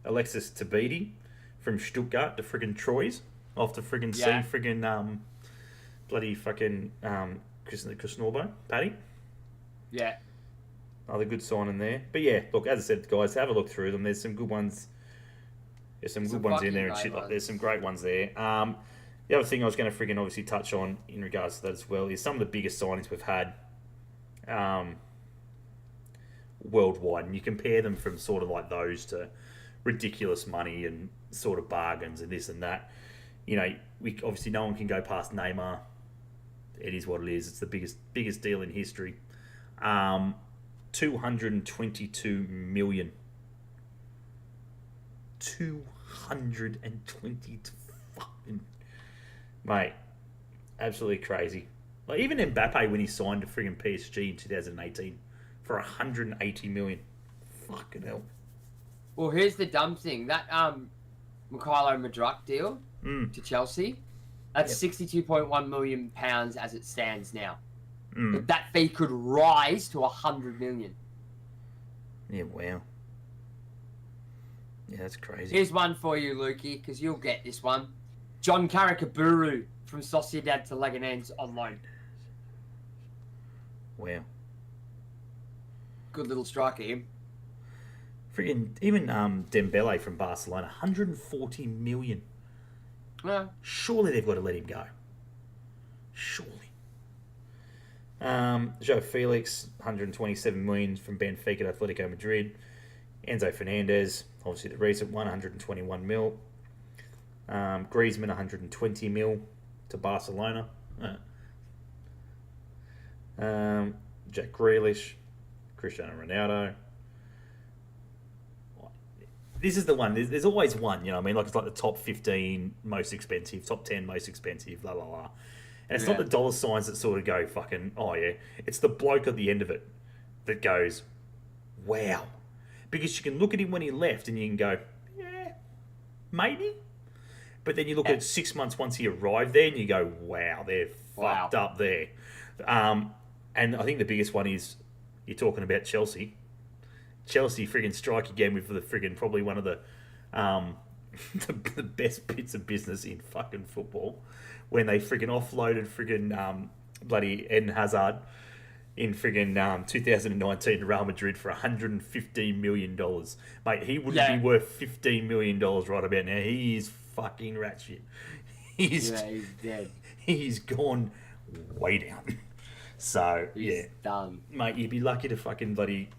Alexis Tabidi from Stuttgart to friggin' Troyes. Off to friggin' see friggin' bloody fucking Chris Norbo, Paddy. Yeah. Another good sign in there. But yeah, look, as I said, guys, have a look through them. There's some good ones. There's some good ones in there and shit like. There's some great ones there. The other thing I was going to friggin' obviously touch on in regards to that as well is some of the biggest signings we've had. worldwide, and you compare them from sort of like those to ridiculous money and sort of bargains and this and that. You know, we obviously no one can go past Neymar. It is what it is. It's the biggest deal in history. 222 million. 220 fucking mate, absolutely crazy. Like even Mbappe when he signed to friggin' PSG in 2018 for 180 million. Fucking hell. Well, here's the dumb thing. That Mikhailo Mudryk deal to Chelsea, that's £62.1 million as it stands now. But that fee could rise to 100 million. Yeah, wow. Yeah, that's crazy. Here's one for you, Lukey, because you'll get this one. John Carricaburu from Sociedad to Leganés on loan. Wow. Good little striker, him. Friggin' even Dembele from Barcelona, 140 million. No. Surely they've got to let him go. Surely. Joe Felix, 127 million from Benfica to Atletico Madrid. Enzo Fernandez, obviously the recent one, 121 mil. Griezmann, 120 mil to Barcelona. Jack Grealish, Cristiano Ronaldo. This is the one. There's always one, you know what I mean? Like it's like the top 15 most expensive, top 10 most expensive, blah, blah, blah. And it's not the dollar signs that sort of go fucking, oh yeah. It's the bloke at the end of it that goes, wow. Because you can look at him when he left and you can go, yeah, maybe. But then you look at 6 months once he arrived there and you go, wow, they're fucked up there. And I think the biggest one is, you're talking about Chelsea. Chelsea friggin' strike again with the friggin' probably one of the best bits of business in fucking football when they friggin' offloaded friggin' bloody Eden Hazard in friggin' 2019 to Real Madrid for $115 million. Mate, he wouldn't be worth $15 million right about now. He is fucking ratchet. He's dead. He's gone way down. So, he's done. Mate, you'd be lucky to fucking bloody...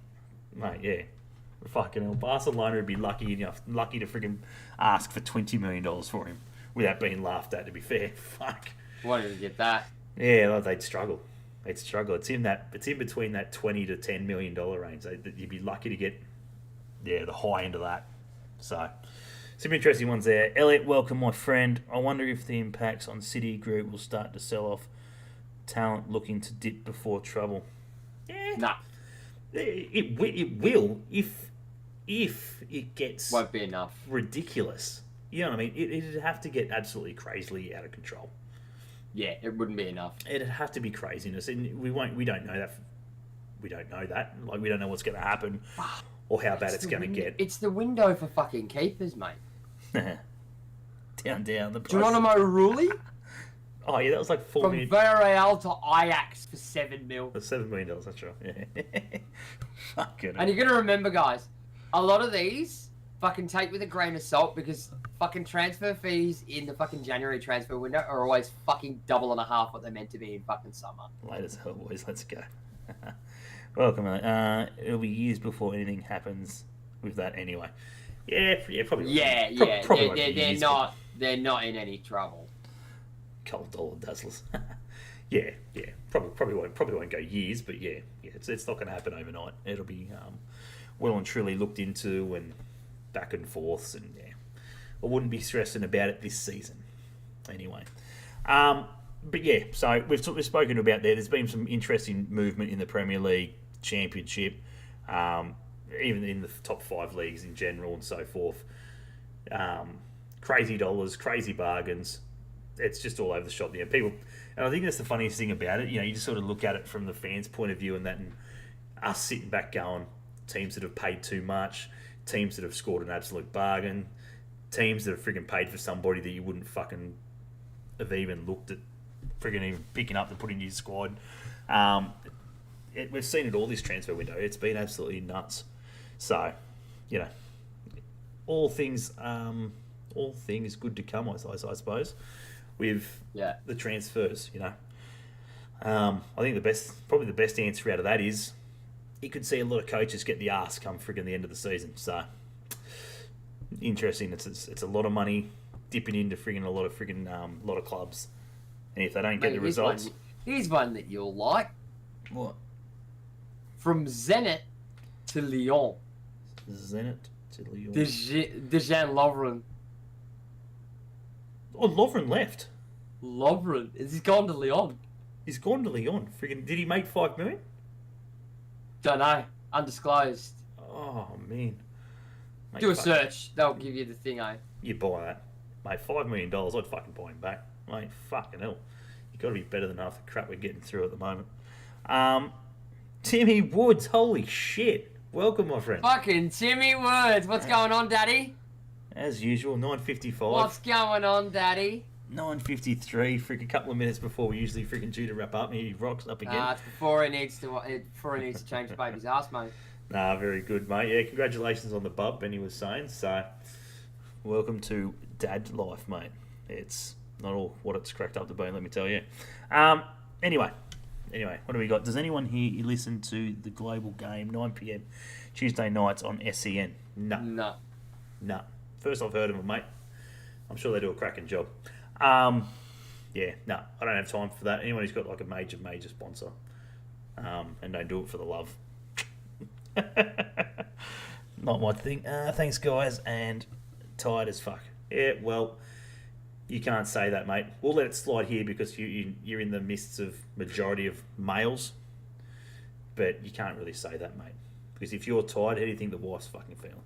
Mate, yeah. Fucking hell. Barcelona would be lucky to friggin' ask for $20 million for him without being laughed at, to be fair. Fuck. Why did he get that? Yeah, they'd struggle. It's in between that $20 to $10 million range. You'd be lucky to get the high end of that. So some interesting ones there. Elliot, welcome, my friend. I wonder if the impacts on City Group will start to sell off talent looking to dip before trouble. Yeah. Nah. It will if it gets won't be enough ridiculous. You know what I mean? It'd have to get absolutely crazily out of control. Yeah, it wouldn't be enough. It'd have to be craziness, and we don't know that. We don't know that. Like, we don't know what's going to happen or how bad it's going to get. It's the window for fucking keepers, mate. down the price. Geronimo Rulli? Oh yeah, that was like $4 million. From Villarreal to Ajax for $7 million. For $7 million, that's right. Yeah. Fucking and you're gonna remember, guys, a lot of these fucking take with a grain of salt because fucking transfer fees in the fucking January transfer window are always fucking double and a half what they're meant to be in fucking summer. Late as hell, boys. Let's go. Welcome. It'll be years before anything happens with that anyway. Yeah, probably. They're not in any trouble. Couple dollar dazzlers. yeah, probably won't go years, but yeah, it's not going to happen overnight. It'll be well and truly looked into and back and forths, and yeah, I wouldn't be stressing about it this season. Anyway, but yeah, so we've spoken about there. There's been some interesting movement in the Premier League, Championship, even in the top 5 leagues in general and so forth. Crazy dollars, crazy bargains. It's just all over the shop there. People, and I think that's the funniest thing about it. You know, you just sort of look at it from the fans' point of view and that, and us sitting back going, teams that have paid too much, teams that have scored an absolute bargain, teams that have friggin' paid for somebody that you wouldn't fucking have even looked at friggin' even picking up to put in your squad. We've seen it all this transfer window. It's been absolutely nuts. So, you know, all things good to come, I suppose. With the transfers, you know. I think probably the best answer out of that is you could see a lot of coaches get the arse come friggin' the end of the season. So interesting. It's a lot of money dipping into friggin' a lot of clubs, and if they don't get the results, here's one that you'll like. What? From Zenit to Lyon. Zenit to Lyon. Dejan Lovren. Oh, Lovren left. Lovren. He's gone to Lyon. He's gone to Lyon. Friggin', did he make 5 million? Don't know. Undisclosed. Oh, man. Mate, do a search. They'll give you the thing, eh? You buy that. Mate, $5 million, I'd fucking buy him back. Mate, fucking hell. You've got to be better than half the crap we're getting through at the moment. Timmy Woods, holy shit. Welcome, my friend. Fucking Timmy Woods. What's going on, Daddy? As usual, 9:55. What's going on, Daddy? 9:53, freaking couple of minutes before we're usually freaking due to wrap up, and he rocks up again. It's before he needs to change the baby's ass, mate. Nah, very good, mate. Yeah, congratulations on the bub, Benny was saying. So, welcome to dad life, mate. It's not all what it's cracked up to be, let me tell you. Anyway, what do we got? Does anyone here listen to the Global Game, 9 p.m, Tuesday nights on SEN? No. First I've heard of them, mate. I'm sure they do a cracking job. I don't have time for that. Anyone who's got like a major sponsor, and don't do it for the love. Not my thing. Thanks, guys, and tired as fuck. Yeah, well, you can't say that, mate. We'll let it slide here because you're in the midst of majority of males, but you can't really say that, mate. Because if you're tired, how do you think the wife's fucking feeling?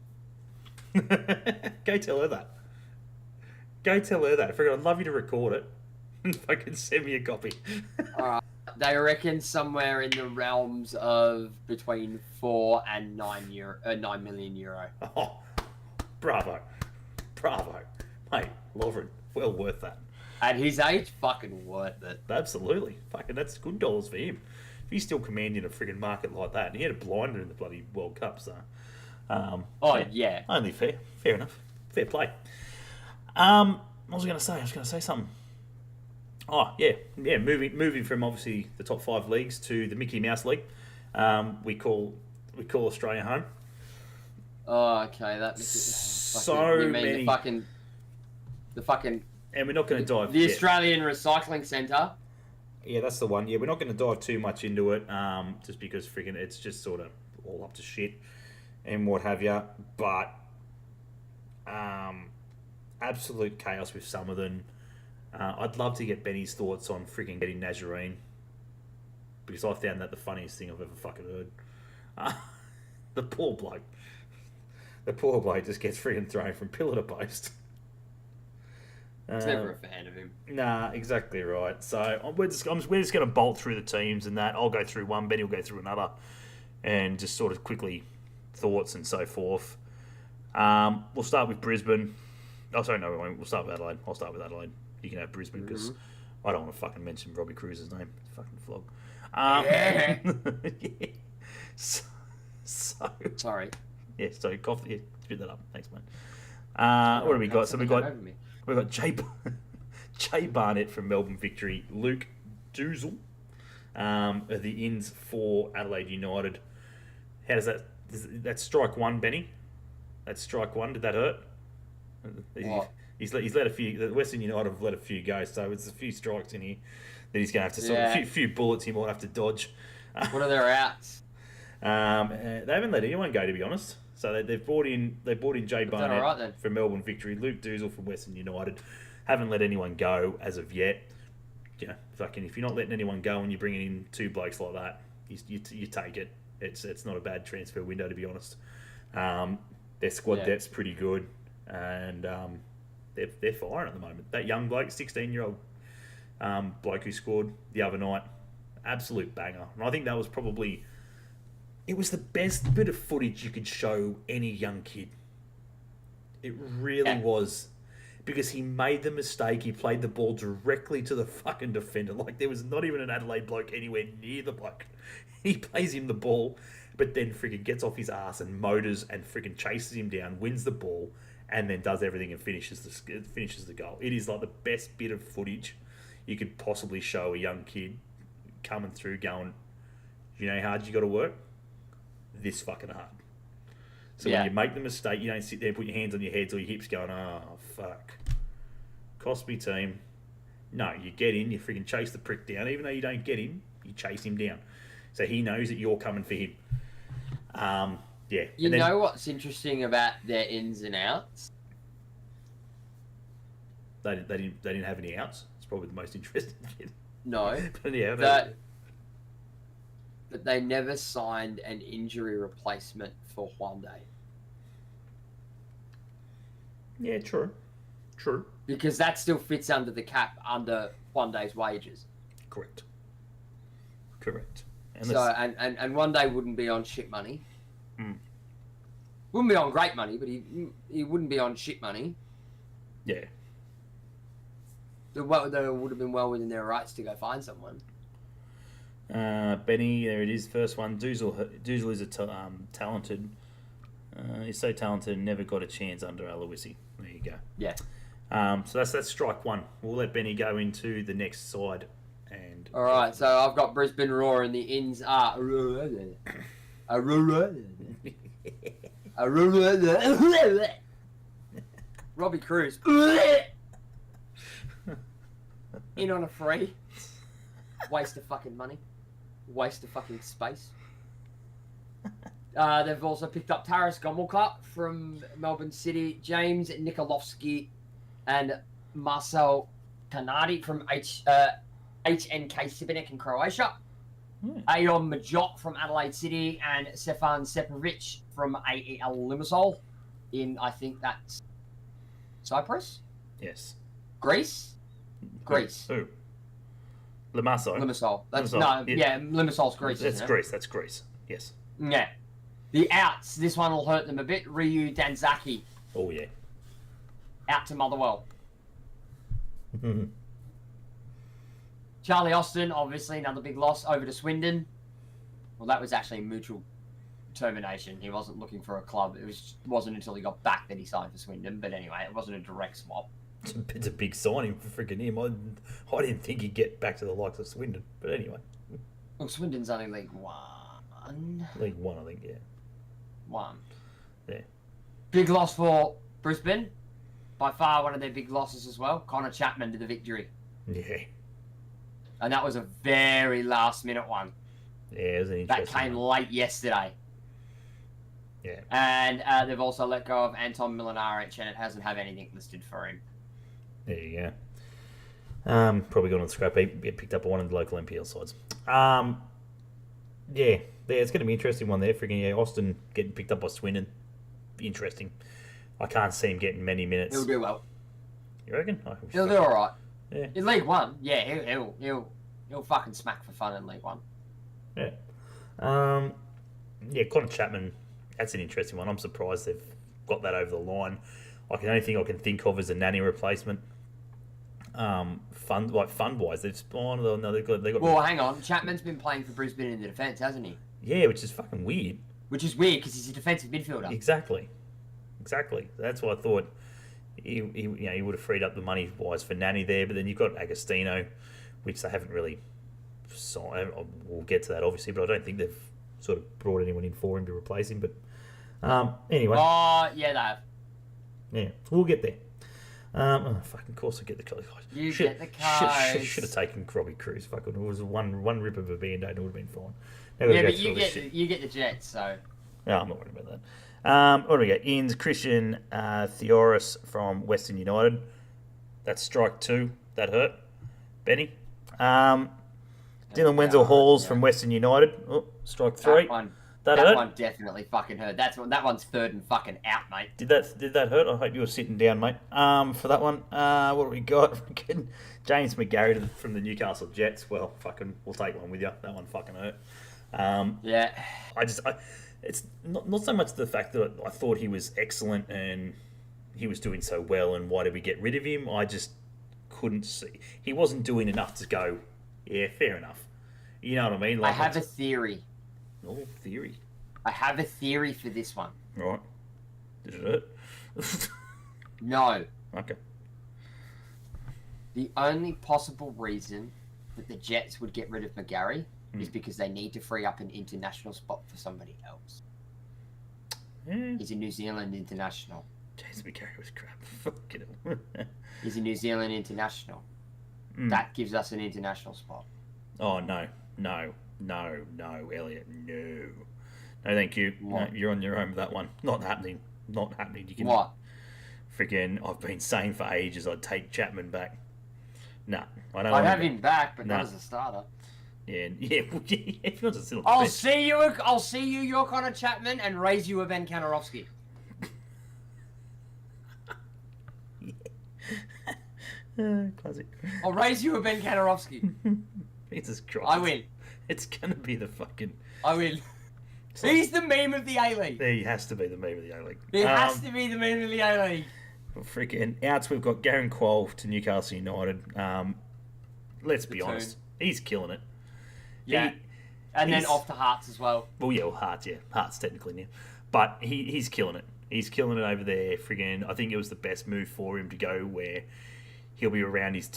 Go tell her that. I'd love you to record it. If I can send me a copy. Alright. They reckon somewhere in the realms of between 4 and 9 million euro. Oh, bravo. Mate, Lovren, well worth that. At his age, fucking worth it. Absolutely. Fucking, that's good dollars for him. If he's still commanding a friggin' market like that, and he had a blinder in the bloody World Cup, so... yeah. Only fair. Fair enough. Fair play. What was I going to say? I was going to say something. Oh, yeah. Moving from, obviously, the top 5 leagues to the Mickey Mouse League. We call Australia home. Oh, okay. Many... The fucking... And we're not going to dive... The Australian Recycling Centre. Yeah, that's the one. Yeah, we're not going to dive too much into it, just because friggin' it's just sort of all up to shit and what have you. But absolute chaos with some of them. I'd love to get Benny's thoughts on friggin' getting Nazarene, because I found that the funniest thing I've ever fucking heard. The poor bloke just gets friggin' thrown from pillar to post. I was never a fan of him. Nah, exactly right. So we're just going to bolt through the teams and that. I'll go through one, Benny will go through another, and just sort of quickly thoughts and so forth. We'll start with Brisbane. Oh, sorry, no, we won't. We'll start with Adelaide. I'll start with Adelaide. You can have Brisbane because I don't want to fucking mention Robbie Cruz's name. It's fucking flog. Yeah. Yeah. So, sorry. Yeah, so cough. Yeah, spit that up. Thanks, mate. What have we got? So we've got Jay Barnett from Melbourne Victory, Luke Doozle are the ins for Adelaide United. How does that's strike one, Benny? That's strike one. Did that hurt? What? He's let a few. The Western United have let a few go, so it's a few strikes in here that he's going to have to sort of a few bullets he might have to dodge. What are their outs? They haven't let anyone go, to be honest. So they've brought in Jay Barnett from Melbourne Victory, Luke Doozle from Western United. Haven't let anyone go as of yet. Yeah, fucking if you're not letting anyone go and you're bringing in 2 blokes like that, you take it. It's not a bad transfer window, to be honest. Their squad depth's pretty good, and they're firing at the moment. That young bloke, 16-year-old bloke who scored the other night, absolute banger. And I think that was probably... It was the best bit of footage you could show any young kid. It really was. Because he made the mistake, he played the ball directly to the fucking defender. Like, there was not even an Adelaide bloke anywhere near the bloke. He plays him the ball, but then friggin' gets off his ass and motors and friggin' chases him down, wins the ball, and then does everything and finishes the goal. It is like the best bit of footage you could possibly show a young kid coming through going, you know how hard you got to work? this fucking hard. So Yeah. when you make the mistake, you don't sit there, put your hands on your heads or your hips going, oh, fuck. Crosby team. No, you get in, you freaking chase the prick down. Even though you don't get him, you chase him down. So he knows that you're coming for him. Yeah. You know what's interesting about their ins and outs? They didn't have any outs. It's probably the most interesting thing. No. But yeah, that they never signed an injury replacement for Juan Day. Yeah, true. True. Because that still fits under the cap under Juan Day's wages. Correct. And So and Juan Day wouldn't be on shit money. Wouldn't be on great money, but he wouldn't be on shit money. Yeah. They would have been well within their rights to go find someone. Benny, there it is, first one. Doozle is talented. He's so talented and never got a chance under Aloisi. There you go. Yeah. So that's strike one. We'll let Benny go into the next side. And All right, so I've got Brisbane Roar and the ins are... Robbie Cruz. In on a free. Waste of fucking money. Waste of fucking space. They've also picked up Taras Gomulka from Melbourne City, James Nikolovsky, and Marcel Kanadi from HNK Sibenik in Croatia. Ayon Majok from Adelaide City, and Stefan Sepovic from AEL Limassol in, I think that's Cyprus? Yes. Greece? Greece. Who? Limassol. Limassol. That's Limassol. Limassol's Greece. That's Greece. That's Greece. Yes. Yeah. The outs. This one will hurt them a bit. Ryu Danzaki Oh yeah. out to Motherwell. Charlie Austin, obviously another big loss over to Swindon. Well, that was actually a mutual termination. He wasn't looking for a club. Wasn't until he got back that he signed for Swindon. But anyway, it wasn't a direct swap. It's a big signing for freaking him. I didn't think he'd get back to the likes of Swindon. But anyway. Well, Swindon's only League One. League One, I think, yeah. One. Yeah. Big loss for Brisbane. By far one of their big losses as well. Connor Chapman to the victory. Yeah. And that was a very last minute one. Yeah, it was an That interesting came one. late yesterday. Yeah. And they've also let go of Anton Milinaric, and it hasn't have anything listed for him. There you go. Probably got on the scrap heap, get picked up by one of the local NPL sides. Yeah, it's going to be an interesting one there. Freaking yeah, Austin getting picked up by Swindon. Interesting. I can't see him getting many minutes. He'll do well. You reckon? He'll do all right. Yeah. In League One, yeah, he'll fucking smack for fun in League One. Yeah. Yeah, Connor Chapman. That's an interesting one. I'm surprised they've got that over the line. The only thing I can think of is a nanny replacement. Fund wise, they've spawned. No, they got. Well, hang on. Chapman's been playing for Brisbane in the defence, hasn't he? Yeah, which is fucking weird. Which is weird because he's a defensive midfielder. Exactly. That's why I thought he would have freed up the money wise for nanny there. But then you've got Agostino, which they haven't really. We'll get to that obviously, but I don't think they've sort of brought anyone in for him to replace him. But anyway. Oh yeah, they have. Yeah, we'll get there. Fucking course I get the code. You get the codes. Should have taken Robbie Cruz. Fucking, it was one rip of a band-aid and it would have been fine. Yeah, but you get the Jets, so. No, I'm not worried about that. What do we got? Ian's Christian Theoris from Western United. That's strike 2. That hurt. Benny. Dylan Wenzel Halls from Western United. Oh, strike 3. That hurt. One definitely fucking hurt. That one's third and fucking out, mate. Did that hurt? I hope you were sitting down, mate. For that one, what do we got? James McGarry from the Newcastle Jets. Well, fucking, we'll take one with you. That one fucking hurt. Yeah. It's not so much the fact that I thought he was excellent and he was doing so well, and why did we get rid of him? I just couldn't see. He wasn't doing enough to go, yeah, fair enough. You know what I mean? Like, I have a theory. Oh, theory. I have a theory for this one. Right. Did it hurt? No. Okay. The only possible reason that the Jets would get rid of McGarry is because they need to free up an international spot for somebody else. Yeah. He's a New Zealand international. Jason McCarry was crap. Fucking hell. He's a New Zealand international. That gives us an international spot. Oh, no, Elliot, no. No, thank you. No, you're on your own with that one. Not happening. Not happening. You can. What? Freaking, I've been saying for ages I'd take Chapman back. No, I don't. I'd have him back, but not as a starter. Yeah. If he wants to still. I'll see you, your Connor Chapman, and raise you a Ben Kanorowski. Classic. I'll raise you a Ben Kanorowski. Jesus Christ. I win. It's gonna be the fucking. I win. He's the meme of the A-League. He has to be the meme of the A-League. He has to be the meme of the A-League. Freaking outs, we've got Garen Quoll to Newcastle United. Let's be honest, he's killing it. Yeah, and then off to Hearts as well. Well, yeah, Hearts technically now, but he's killing it. He's killing it over there. Friggin', I think it was the best move for him to go where he'll be around his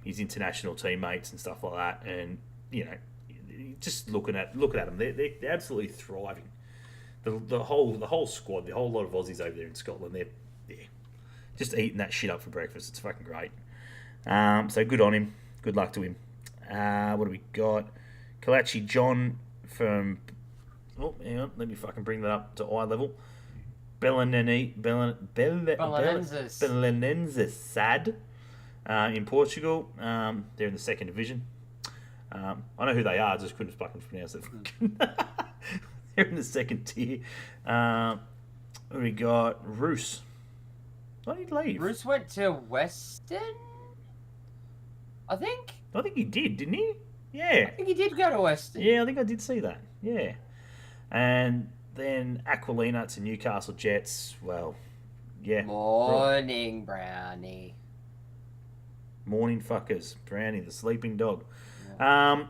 his international teammates and stuff like that, and just looking at them, they're absolutely thriving. The whole squad, the whole lot of Aussies over there in Scotland, they're just eating that shit up for breakfast. It's fucking great. So good on him. Good luck to him. What do we got? Kalachi John from... Oh, hang on. Let me fucking bring that up to eye level. Belenenses Sad in Portugal. They're in the second division. I know who they are, I just couldn't fucking pronounce it. They're in the second tier. We got Roos. Why did he leave? Roos went to Western, I think. I think he did, didn't he? Yeah. I think he did go to Western. Yeah, I think I did see that. Yeah. And then Aquilina to Newcastle Jets. Well, yeah. Morning, Brownie. Morning, fuckers. Brownie, the sleeping dog. Yeah.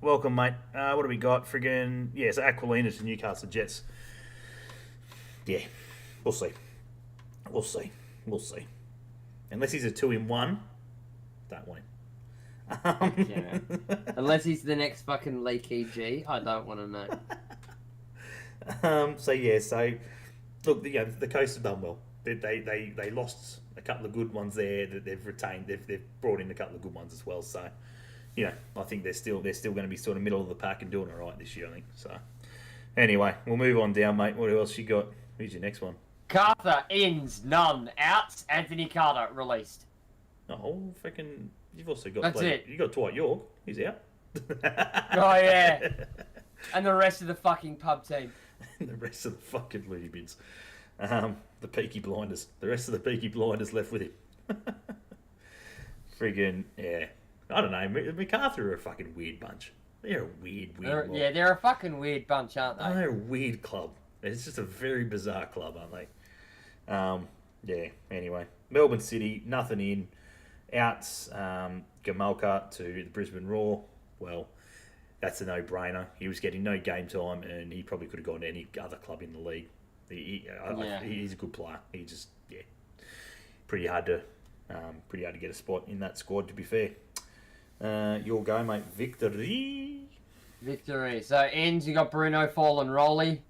Welcome, mate. What do we got? Friggin', so Aquilina to Newcastle Jets. Yeah, we'll see. We'll see. Unless he's a 2-in-1, don't want him. Unless he's the next fucking Leaky G, I don't want to know. So look, the Coast have done well. They lost a couple of good ones there that they've retained. They've brought in a couple of good ones as well. So, I think they're still going to be sort of middle of the pack and doing all right this year. I think so. Anyway, we'll move on down, mate. What else you got? Who's your next one? Carter ins, none outs. Anthony Carter released. Oh, fucking. You've also got... That's it. You got Dwight York. He's out. Oh, yeah. And the rest of the fucking pub team. The rest of the fucking loony bins. The Peaky Blinders. The rest of the Peaky Blinders left with him. Friggin', yeah. I don't know. MacArthur are a fucking weird bunch. They're a weird lot. Yeah, they're a fucking weird bunch, aren't they? They're a weird club. It's just a very bizarre club, aren't they? Anyway. Melbourne City, nothing in. Outs, Gamalka to the Brisbane Roar. Well, that's a no-brainer. He was getting no game time, and he probably could have gone to any other club in the league. He's a good player. He just, pretty hard to get a spot in that squad, to be fair. Your go, mate. Victory. So, ends, you got Bruno Fallen-Rolly.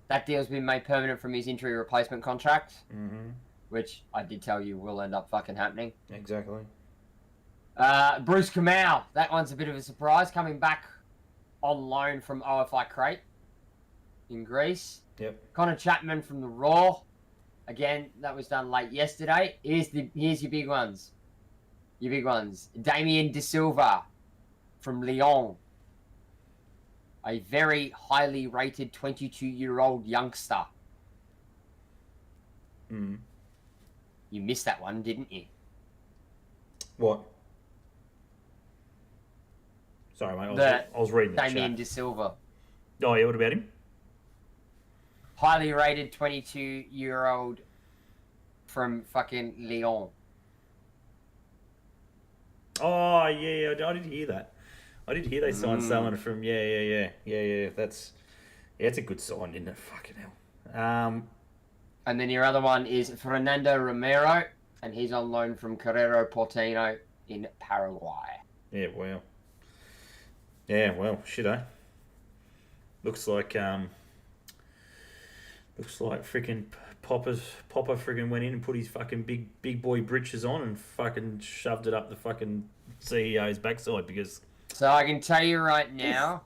That deal's been made permanent from his injury replacement contract. Mm-hmm. Which I did tell you will end up fucking happening. Exactly. Bruce Kamau. That one's a bit of a surprise. Coming back on loan from OFI Crate in Greece. Yep. Connor Chapman from the Raw. Again, that was done late yesterday. Here's your big ones. Damien De Silva from Lyon. A very highly rated 22-year-old youngster. Mm. You missed that one, didn't you? What? Sorry, mate. I was reading that Damien chat. De Silva. Oh, yeah, what about him? Highly rated 22-year-old from fucking Lyon. Oh, yeah, I did hear that. I did hear they signed someone from... Yeah. That's a good sign, isn't it? Fucking hell. And then your other one is Fernando Romero, and he's on loan from Carrero Portino in Paraguay. Yeah, well, shit, eh? Looks like Looks like freaking Popper freaking went in and put his fucking big boy britches on and fucking shoved it up the fucking CEO's backside because. So I can tell you right now,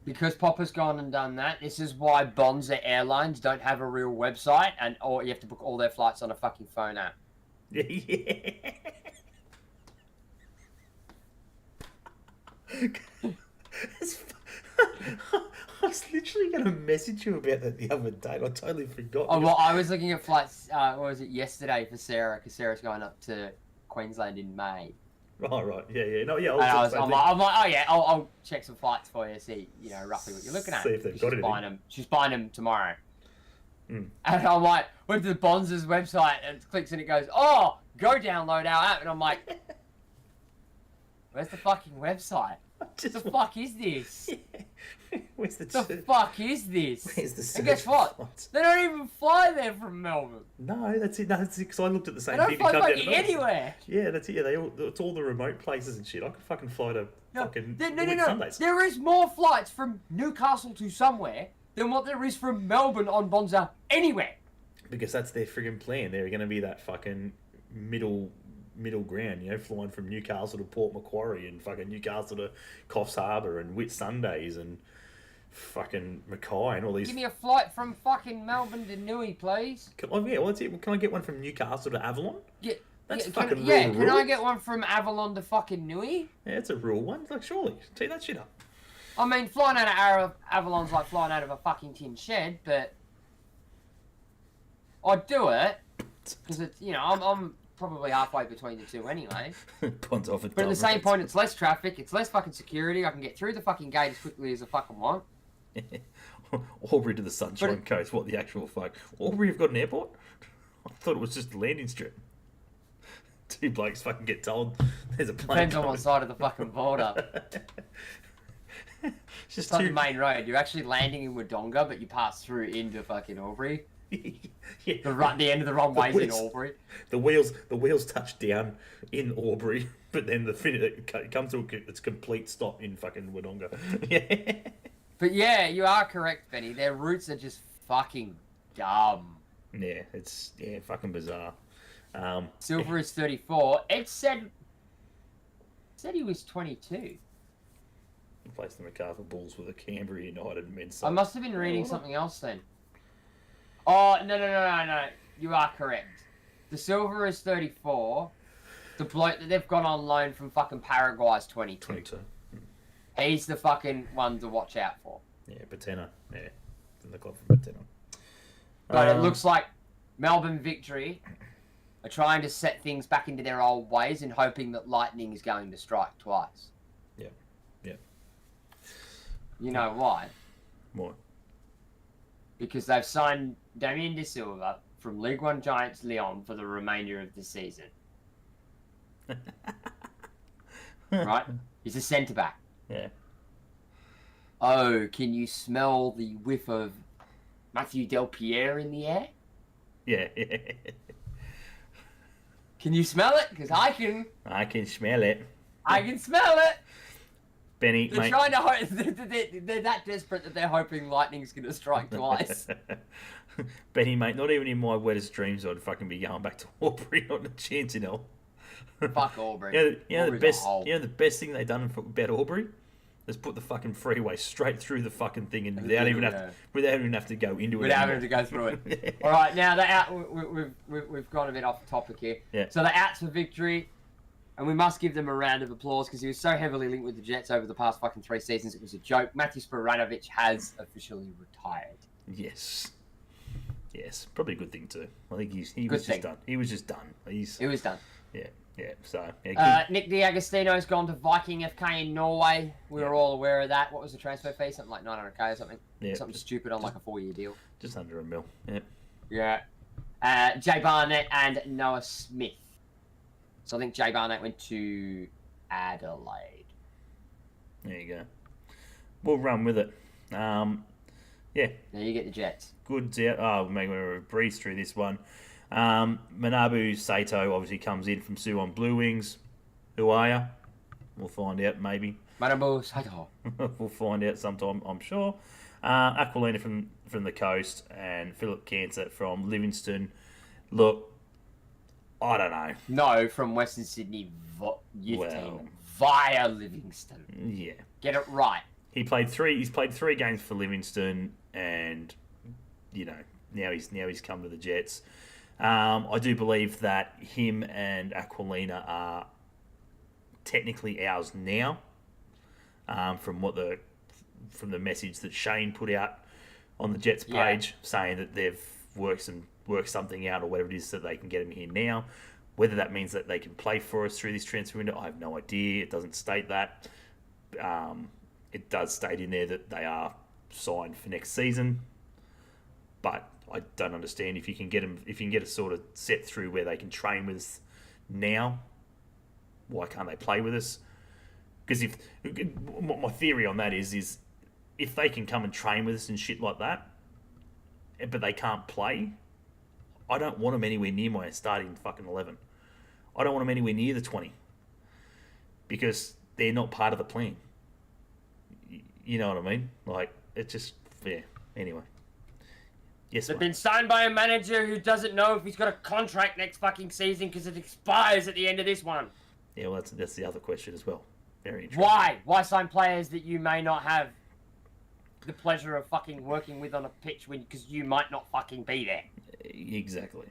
because Popper's gone and done that, this is why Bonza Airlines don't have a real website, or you have to book all their flights on a fucking phone app. Yeah. I was literally going to message you about that the other day. I totally forgot. Oh, well, I was looking at flights, what was it, yesterday for Sarah, because Sarah's going up to Queensland in May. Oh, right. Yeah. No, yeah. I'm like, oh, yeah, I'll check some flights for you, see, roughly what you're looking at. See if they've got anything. She's buying them tomorrow. Mm. And I'm like, went to the Bonza's website, and it clicks and it goes, oh, go download our app. And I'm like, where's the fucking website? What the fuck is this? Yeah. Where's the fuck is this? Where's the and guess what? Flights? They don't even fly there from Melbourne. No, that's it. No, that's it. Because I looked at the same They thing. don't fly fucking anywhere. Yeah, that's it. Yeah, it's all the remote places and shit. I could fucking fly to fucking Sundays. There is more flights from Newcastle to somewhere than what there is from Melbourne on Bonza anywhere. Because that's their friggin' plan. They're going to be that fucking middle ground, flying from Newcastle to Port Macquarie and fucking Newcastle to Coffs Harbour and Whitsundays and fucking Mackay and all these. Give me a flight from fucking Melbourne to Newey, please. That's it. Can I get one from Newcastle to Avalon? That's fucking rule. Yeah, can I get one from Avalon to fucking Newey? Yeah, it's a rule one. Like, surely. Tee that shit up. I mean, flying out of Avalon's like flying out of a fucking tin shed, but I'd do it because it's, I'm probably halfway between the two anyway. But at the same point, it's less traffic, it's less fucking security. I can get through the fucking gate as quickly as I fucking want. Aubrey to the Sunshine Coast. What the actual fuck? Aubrey, you've got an airport? I thought it was just a landing strip. Two blokes fucking get told there's a plane. Depends on what side of the fucking border. It's not the main road. You're actually landing in Wodonga, but you pass through into fucking Aubrey. Yeah. The end of the runway's in Aubrey. The wheels touch down in Aubrey, but then it comes to its complete stop in fucking Wodonga. Yeah. But yeah, you are correct, Benny. Their routes are just fucking dumb. Yeah, it's fucking bizarre. Silver is 34. Ed said he was 22. Replaced the MacArthur Bulls with a Canberra United men's side. I must have been reading something else then. Oh, no. You are correct. The Silver is 34. The bloke that they've got on loan from fucking Paraguay is 22. He's the fucking one to watch out for. Yeah, Patena. Yeah, from the club from Patena. But it looks like Melbourne Victory are trying to set things back into their old ways and hoping that lightning is going to strike twice. Yeah. You know why? Why? Because they've signed Damien De Silva from League One Giants Lyon for the remainder of the season. Right? He's a centre-back. Yeah. Oh, can you smell the whiff of Matthew Delpierre in the air? Yeah. Can you smell it? Because I can. I can smell it. I can smell it. Benny, they're mate. Trying to hope. They're that desperate that they're hoping lightning's going to strike twice. Benny, mate, not even in my wettest dreams I'd fucking be going back to Aubrey. Not a chance in hell. Fuck Aubrey. The best thing they've done about Aubrey is put the fucking freeway straight through the fucking thing and without even have to go into it. Without having to go through it. All right, now we've gone a bit off topic here. Yeah. So the outs for Victory, and we must give them a round of applause because he was so heavily linked with the Jets over the past fucking 3 seasons. It was a joke. Matthew Sporanovic has officially retired. Yes, probably a good thing too. I think he was just done. He was just done. He was done. Yeah. So Nick D'Agostino's gone to Viking FK in Norway. We were all aware of that. What was the transfer fee? Something like 900k or something. Yeah, something stupid on like a 4-year deal. Just under $1 million. Yeah. Jay Barnett and Noah Smith. So I think Jay Barnett went to Adelaide. There you go. We'll run with it. Yeah. Now you get the Jets. Goods out. Oh, maybe we'll breeze through this one. Manabu Sato obviously comes in from Suwon Blue Wings. Who are you? We'll find out maybe. Manabu Saito. We'll find out sometime, I'm sure. Aquilina from the coast and Philip Cancer from Livingston. Look, I don't know. No, from Western Sydney youth team via Livingston. Yeah, get it right. He's played 3 games for Livingston, and now he's come to the Jets. I do believe that him and Aquilina are technically ours now. From the message that Shane put out on the Jets page, saying that they've worked something out or whatever it is so that they can get him here now. Whether that means that they can play for us through this transfer window, I have no idea. It doesn't state that. It does state in there that they are signed for next season, but I don't understand if you can get a sort of set through where they can train with us now. Why can't they play with us? Because my theory on that is if they can come and train with us and shit like that, but they can't play, I don't want them anywhere near my starting fucking 11. I don't want them anywhere near the 20 because they're not part of the plan. You know what I mean? Like, it's just, yeah. Anyway. Yes, They've been signed by a manager who doesn't know if he's got a contract next fucking season because it expires at the end of this one. Yeah, well, that's the other question as well. Very interesting. Why? Why sign players that you may not have the pleasure of fucking working with on a pitch because you might not fucking be there? Exactly.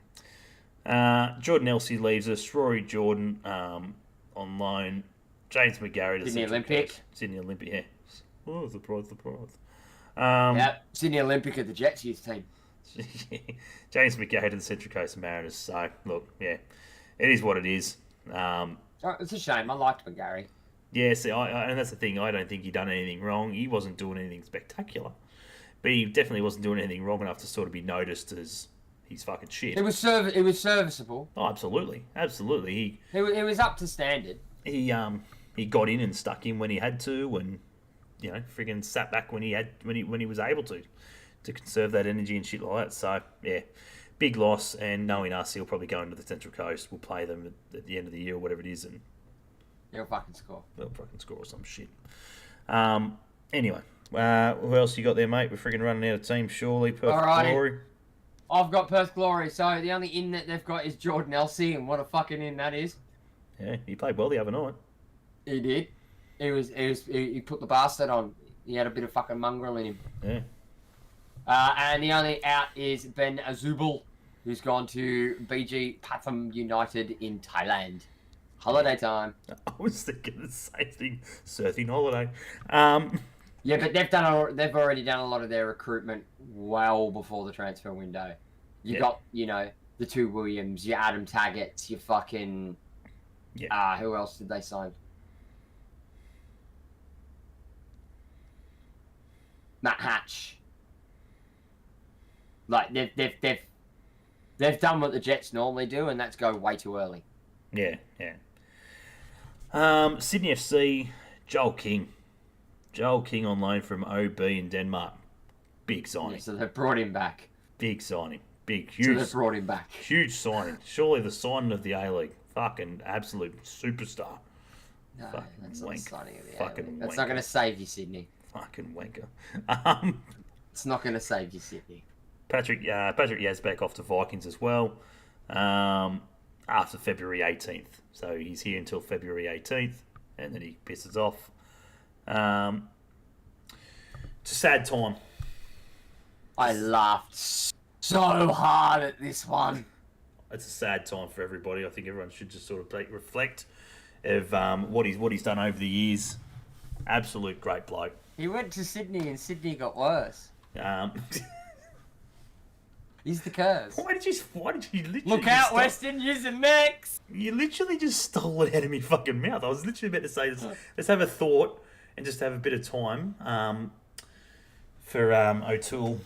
Jordan Elsey leaves us. Rory Jordan on loan. James McGarry to Sydney Olympic. Sydney Olympic, yeah. Oh, surprise. Sydney Olympic at the Jets youth team. James McGarry to the Central Coast Mariners. So, look, yeah, it is what it is. It's a shame. I liked McGarry. Yeah, see, and that's the thing. I don't think he done anything wrong. He wasn't doing anything spectacular, but he definitely wasn't doing anything wrong enough to sort of be noticed as he's fucking shit. It was serviceable. Oh, absolutely. It was up to standard. He got in and stuck in when he had to, and friggin' sat back when he was able to conserve that energy and shit like that. So yeah, big loss. And knowing us, he'll probably go into the Central Coast. We'll play them at the end of the year or whatever it is, and they'll fucking score. They'll fucking score or some shit. Anyway, who else you got there, mate? We're friggin' running out of teams, surely. Perth Glory. I've got Perth Glory. So the only in that they've got is Jordan Elsey, and what a fucking in that is. Yeah, he played well the other night. He did. He put the bastard on. He had a bit of fucking mongrel in him. Yeah. And the only out is Ben Azubal, who's gone to BG Pathum United in Thailand. Holiday time. I was thinking the same thing. Surfing holiday. Yeah, but they've already done a lot of their recruitment well before the transfer window. You got, the 2 Williams, your Adam Taggarts, your fucking... Yeah. Who else did they sign? Matt Hatch. Like they've done what the Jets normally do, and that's go way too early. Yeah. Sydney FC, Joel King on loan from OB in Denmark. Big signing. Yeah, so they've brought him back. Big signing. Huge. So they've brought him back. Huge signing. Surely the signing of the A-League. Fucking absolute superstar. No, fucking that's wank. not the signing of the Fucking A-League. That's wanker. not going to save you, Sydney. Fucking wanker. It's not going to save you, Sydney. Patrick Yazbek off to Vikings as well. After February 18th. So he's here until February 18th, and then he pisses off. It's a sad time. I laughed so hard at this one. It's a sad time for everybody. I think everyone should just sort of reflect of what he's done over the years. Absolute great bloke. He went to Sydney, and Sydney got worse. He's the curse. Why did you literally look out, Weston? Use it next. You literally just stole it out of my fucking mouth. I was literally about to say, let's have a thought and just have a bit of time for O'Toole,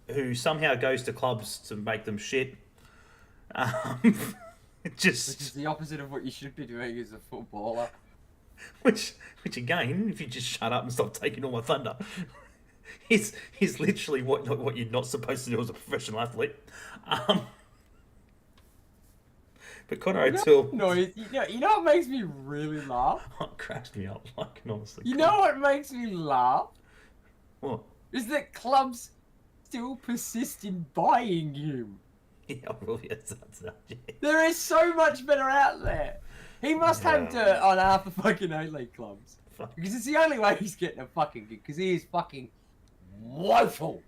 who somehow goes to clubs to make them shit. Which is the opposite of what you should be doing as a footballer. Which again, if you just shut up and stop taking all my thunder, is literally what you're not supposed to do as a professional athlete. But Connor O'Toole... No, you know what makes me really laugh? It cracks me up, I can honestly... You know what makes me laugh? What? Is that clubs still persist in buying him. Yeah, well, yes, that's that. Yeah. There is so much better out there. He must have to on half the fucking A-League clubs. Fuck. Because it's the only way he's getting a fucking gig, because he is fucking woeful.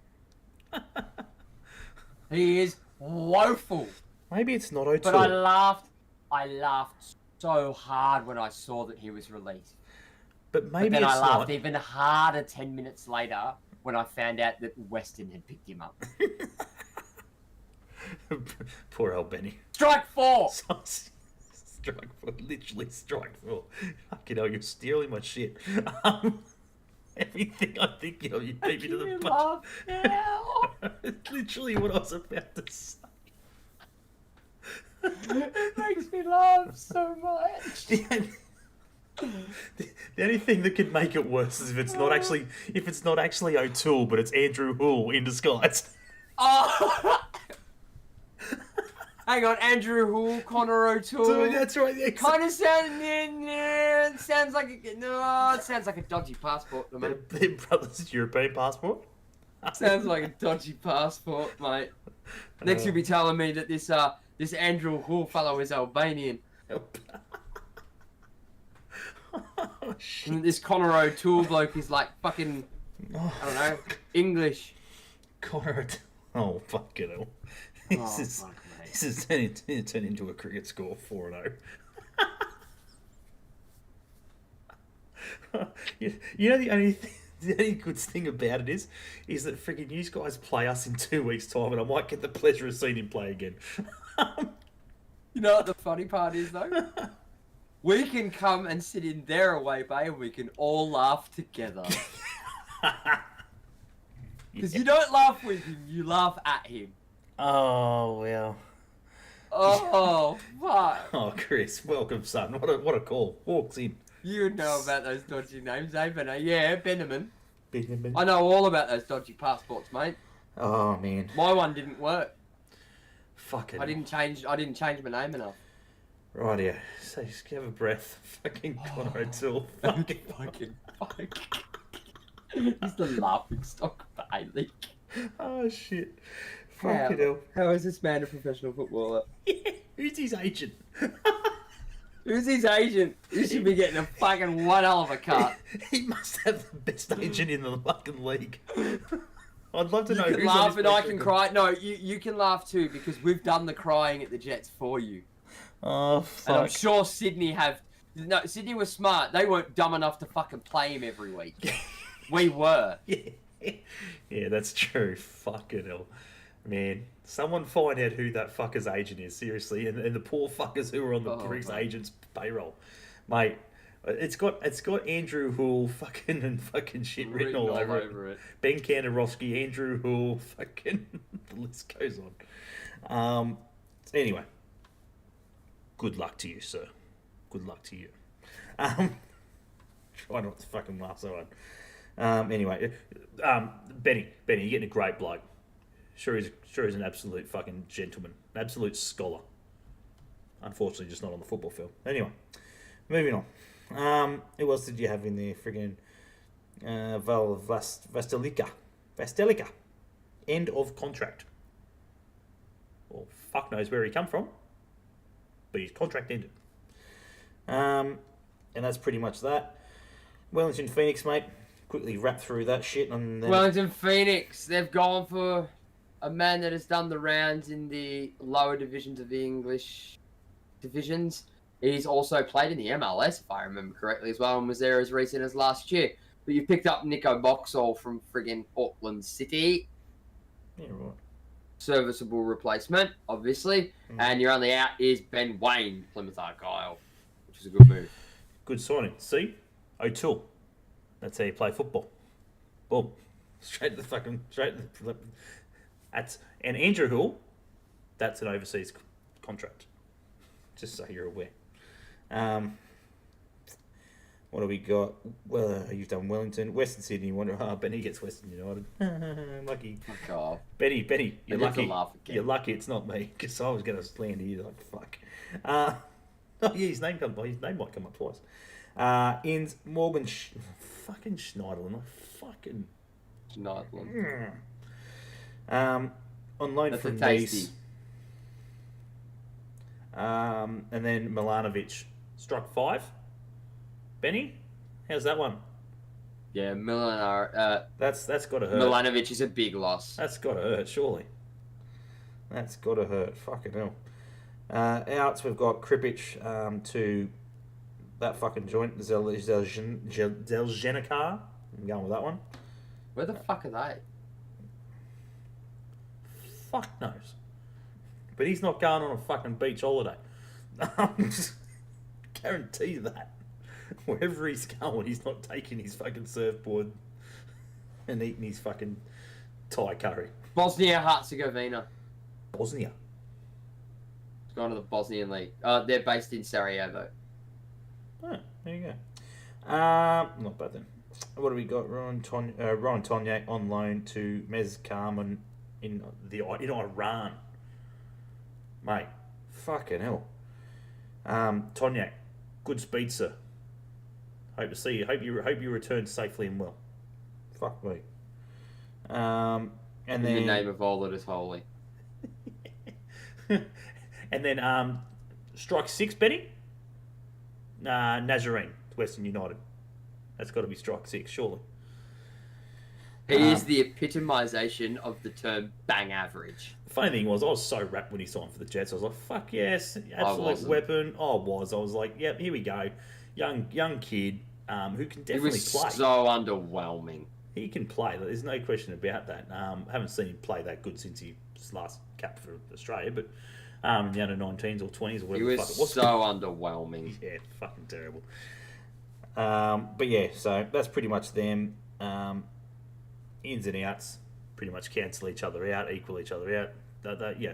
He is woeful. Maybe it's not O'Toole. But I laughed so hard when I saw that he was released. But maybe then it's I laughed not. even harder 10 minutes later when I found out that Weston had picked him up. Poor old Benny. Strike 4! Strike 4. Literally strike 4. Fucking hell, you're stealing my shit. Everything I think of, you beat me to the punch. It's literally what I was about to say. It makes me laugh so much. The only thing that could make it worse is if it's not actually O'Toole, but it's Andrew Hull in disguise. Oh. Hang on, Andrew Hull, Connor O'Toole. So that's right. Yeah, Kind of sounds like it sounds like a dodgy passport to me. Their brother's European passport. Sounds like a dodgy passport, mate. Next you'll be telling me that this Andrew Hull fellow is Albanian. Oh, shit. And this Connor O'Toole bloke is like fucking, I don't know, English. Connor O'Toole. Oh, fucking hell. This is turning into a cricket score 4-0. You know the only good thing about it is that freaking you guys play us in 2 weeks' time, and I might get the pleasure of seeing him play again. You know what the funny part is though? We can come and sit in their away bay and we can all laugh together. Because you don't laugh with him, you laugh at him. Oh, well. Oh, fuck. Oh, Chris, welcome, son. What a call. Walks in. You know about those dodgy names, eh, Benno? Yeah, Benjamin. Benjamin. I know all about those dodgy passports, mate. Oh, man. My one didn't work. Fucking. I didn't change my name enough. Right here. So just have a breath. Fucking Connor O'Toole. Fucking fuck. He's the laughing stock for A-League. Oh, shit. Fucking hell. How is this man a professional footballer? Yeah. Who's his agent? Who's his agent? He should be getting a fucking one hell of a cut. He must have the best agent in the fucking league. I'd love to know You who's can on laugh his and I page can record. cry. No, you can laugh too because we've done the crying at the Jets for you. Oh, fuck. And I'm sure Sydney have... No, Sydney was smart. They weren't dumb enough to fucking play him every week. We were. Yeah, that's true. Fucking hell. Man, someone find out who that fucker's agent is, seriously. And the poor fuckers who are on the Greece agent's payroll. Mate, it's got Andrew Hull fucking shit written all over it. Ben Kandarowski, Andrew Hull, fucking... the list goes on. Anyway. Good luck to you, sir. Good luck to you. Try not to fucking laugh so hard. Anyway, Benny, you're getting a great bloke. Sure he's an absolute fucking gentleman. An absolute scholar. Unfortunately, just not on the football field. Anyway, moving on. Who else did you have in there? Friggin' Vastelica. End of contract. Well, fuck knows where he come from. But his contract ended. And that's pretty much that. Wellington Phoenix, mate. Quickly wrap through that shit. And then... Wellington Phoenix. They've gone for a man that has done the rounds in the lower divisions of the English divisions. He's also played in the MLS, if I remember correctly, as well, and was there as recent as last year. But you picked up Nico Boxall from friggin' Auckland City. Yeah, right. Serviceable replacement, obviously. And your only out is Ben Wayne, Plymouth Argyle, which is a good move. Good signing. See? O'Toole. That's how you play football. Boom. Straight to the... And Andrew Hull, that's an overseas contract. Just so you're aware. What do we got? Well, you've done Wellington, Western Sydney. Wonder, Benny gets Western United. Lucky. Fuck off. Benny, you're lucky. Laugh again. You're lucky it's not me, because I was going to slander you like fuck. Oh yeah, his name might come up twice. Ins Morgan, fucking Schneiderlin, fucking Schneiderlin. On loan That's from a tasty. Nice. And then Milanovic struck 5. Benny, how's that one? Yeah, That's got to hurt. Milanovic is a big loss. That's got to hurt, surely. That's got to hurt. Fucking hell. Outs, we've got Kripic to that fucking joint, Zeljenikar. I'm going with that one. Where the fuck are they? Fuck knows. But he's not going on a fucking beach holiday. Guarantee that. Wherever he's going, he's not taking his fucking surfboard and eating his fucking Thai curry. Bosnia-Herzegovina. Bosnia. It's gone to the Bosnian League. They're based in Sarajevo. Oh, there you go. Not bad then. What do we got? Ryan Tonyak on loan to Mez Carmen in Iran. Mate, fucking hell. Tonyak, good speed, sir. Hope to see you. Hope you return safely and well. Fuck me. And in then the name of all that is holy. and then strike 6, Benny. Nazarene, Western United. That's got to be strike 6, surely. He is the epitomisation of the term bang average. The funny thing was, I was so rapt when he signed for the Jets. I was like, fuck yes, absolute weapon. I was like, yep, here we go. Young kid who can definitely play. So underwhelming. He can play. There's no question about that. Haven't seen him play that good since his last cap for Australia, but the under 19s or 20s or whatever the fuck it was. So underwhelming. Yeah, fucking terrible. But yeah, so that's pretty much them. Ins and outs pretty much cancel each other out, equal each other out. Yeah.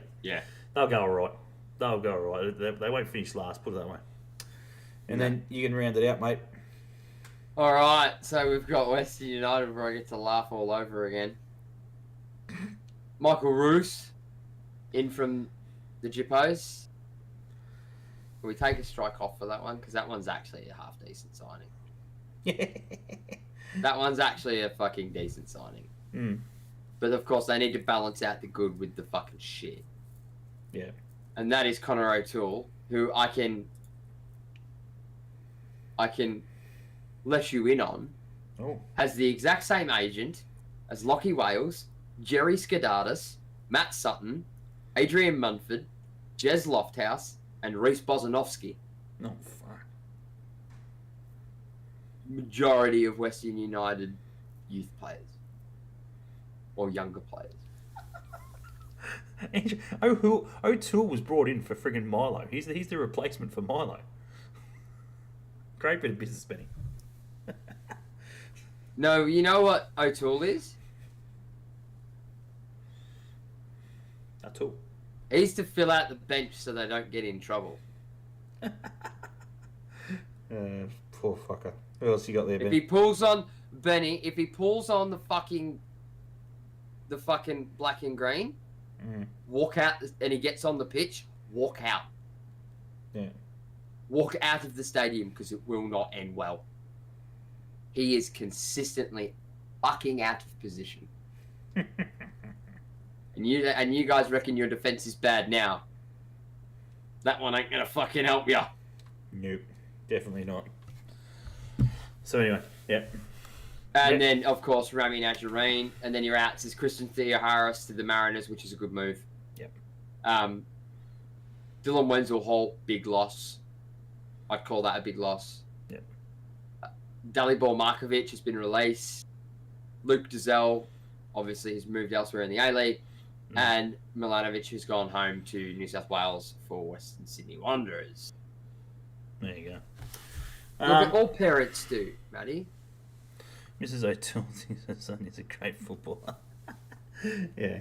They'll go all right. They won't finish last, put it that way. And then you can round it out, mate. All right, so we've got Western United where I get to laugh all over again. Michael Roos in from the Jippos. Can we take a strike off for that one? Because that one's actually a half decent signing. That one's actually a fucking decent signing. Mm. But of course, they need to balance out the good with the fucking shit. Yeah. And that is Connor O'Toole, who I can let you in on. Oh. Has the exact same agent as Lockie Wales, Jerry Skidardis, Matt Sutton, Adrian Munford, Jez Lofthouse, and Reece Bozanovsky. No, fuck. Majority of Western United youth players. Or younger players. O'Toole was brought in for friggin' Milo. He's the replacement for Milo. Great bit of business, Benny. No, you know what O'Toole is? O'Toole. He's to fill out the bench so they don't get in trouble. Poor fucker. Who else you got there, If Benny? he pulls on the fucking black and green, walk out, and he gets on the pitch, walk out. Yeah. Walk out of the stadium because it will not end well. He is consistently fucking out of position. and you guys reckon your defense is bad now. That one ain't gonna fucking help ya. Nope. Definitely not. So anyway, yeah. And then, of course, Rami Najareen. And then your outs is Christian Theoharis to the Mariners, which is a good move. Yep. Dylan Wenzel-Hall, big loss. I'd call that a big loss. Yep. Dalibor Markovic has been released. Luke Dizelle, obviously, has moved elsewhere in the A-League. And Milanovic has gone home to New South Wales for Western Sydney Wanderers. There you go. Look, all parents do, Matty. Mrs. O'Toole thinks her son is a great footballer. Yeah.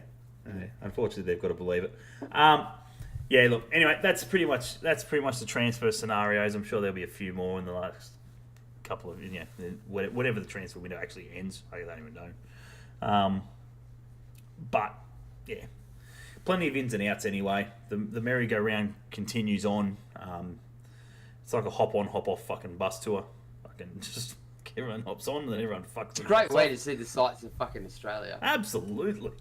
Unfortunately, they've got to believe it. Yeah. Look. Anyway, that's pretty much the transfer scenarios. I'm sure there'll be a few more in the couple of whatever the transfer window actually ends. I don't even know. But yeah, plenty of ins and outs anyway. The merry-go-round continues on. It's like a hop-on, hop-off fucking bus tour. Fucking just everyone hops on and then everyone fucks. It's a great way to see the sights of fucking Australia. Absolutely.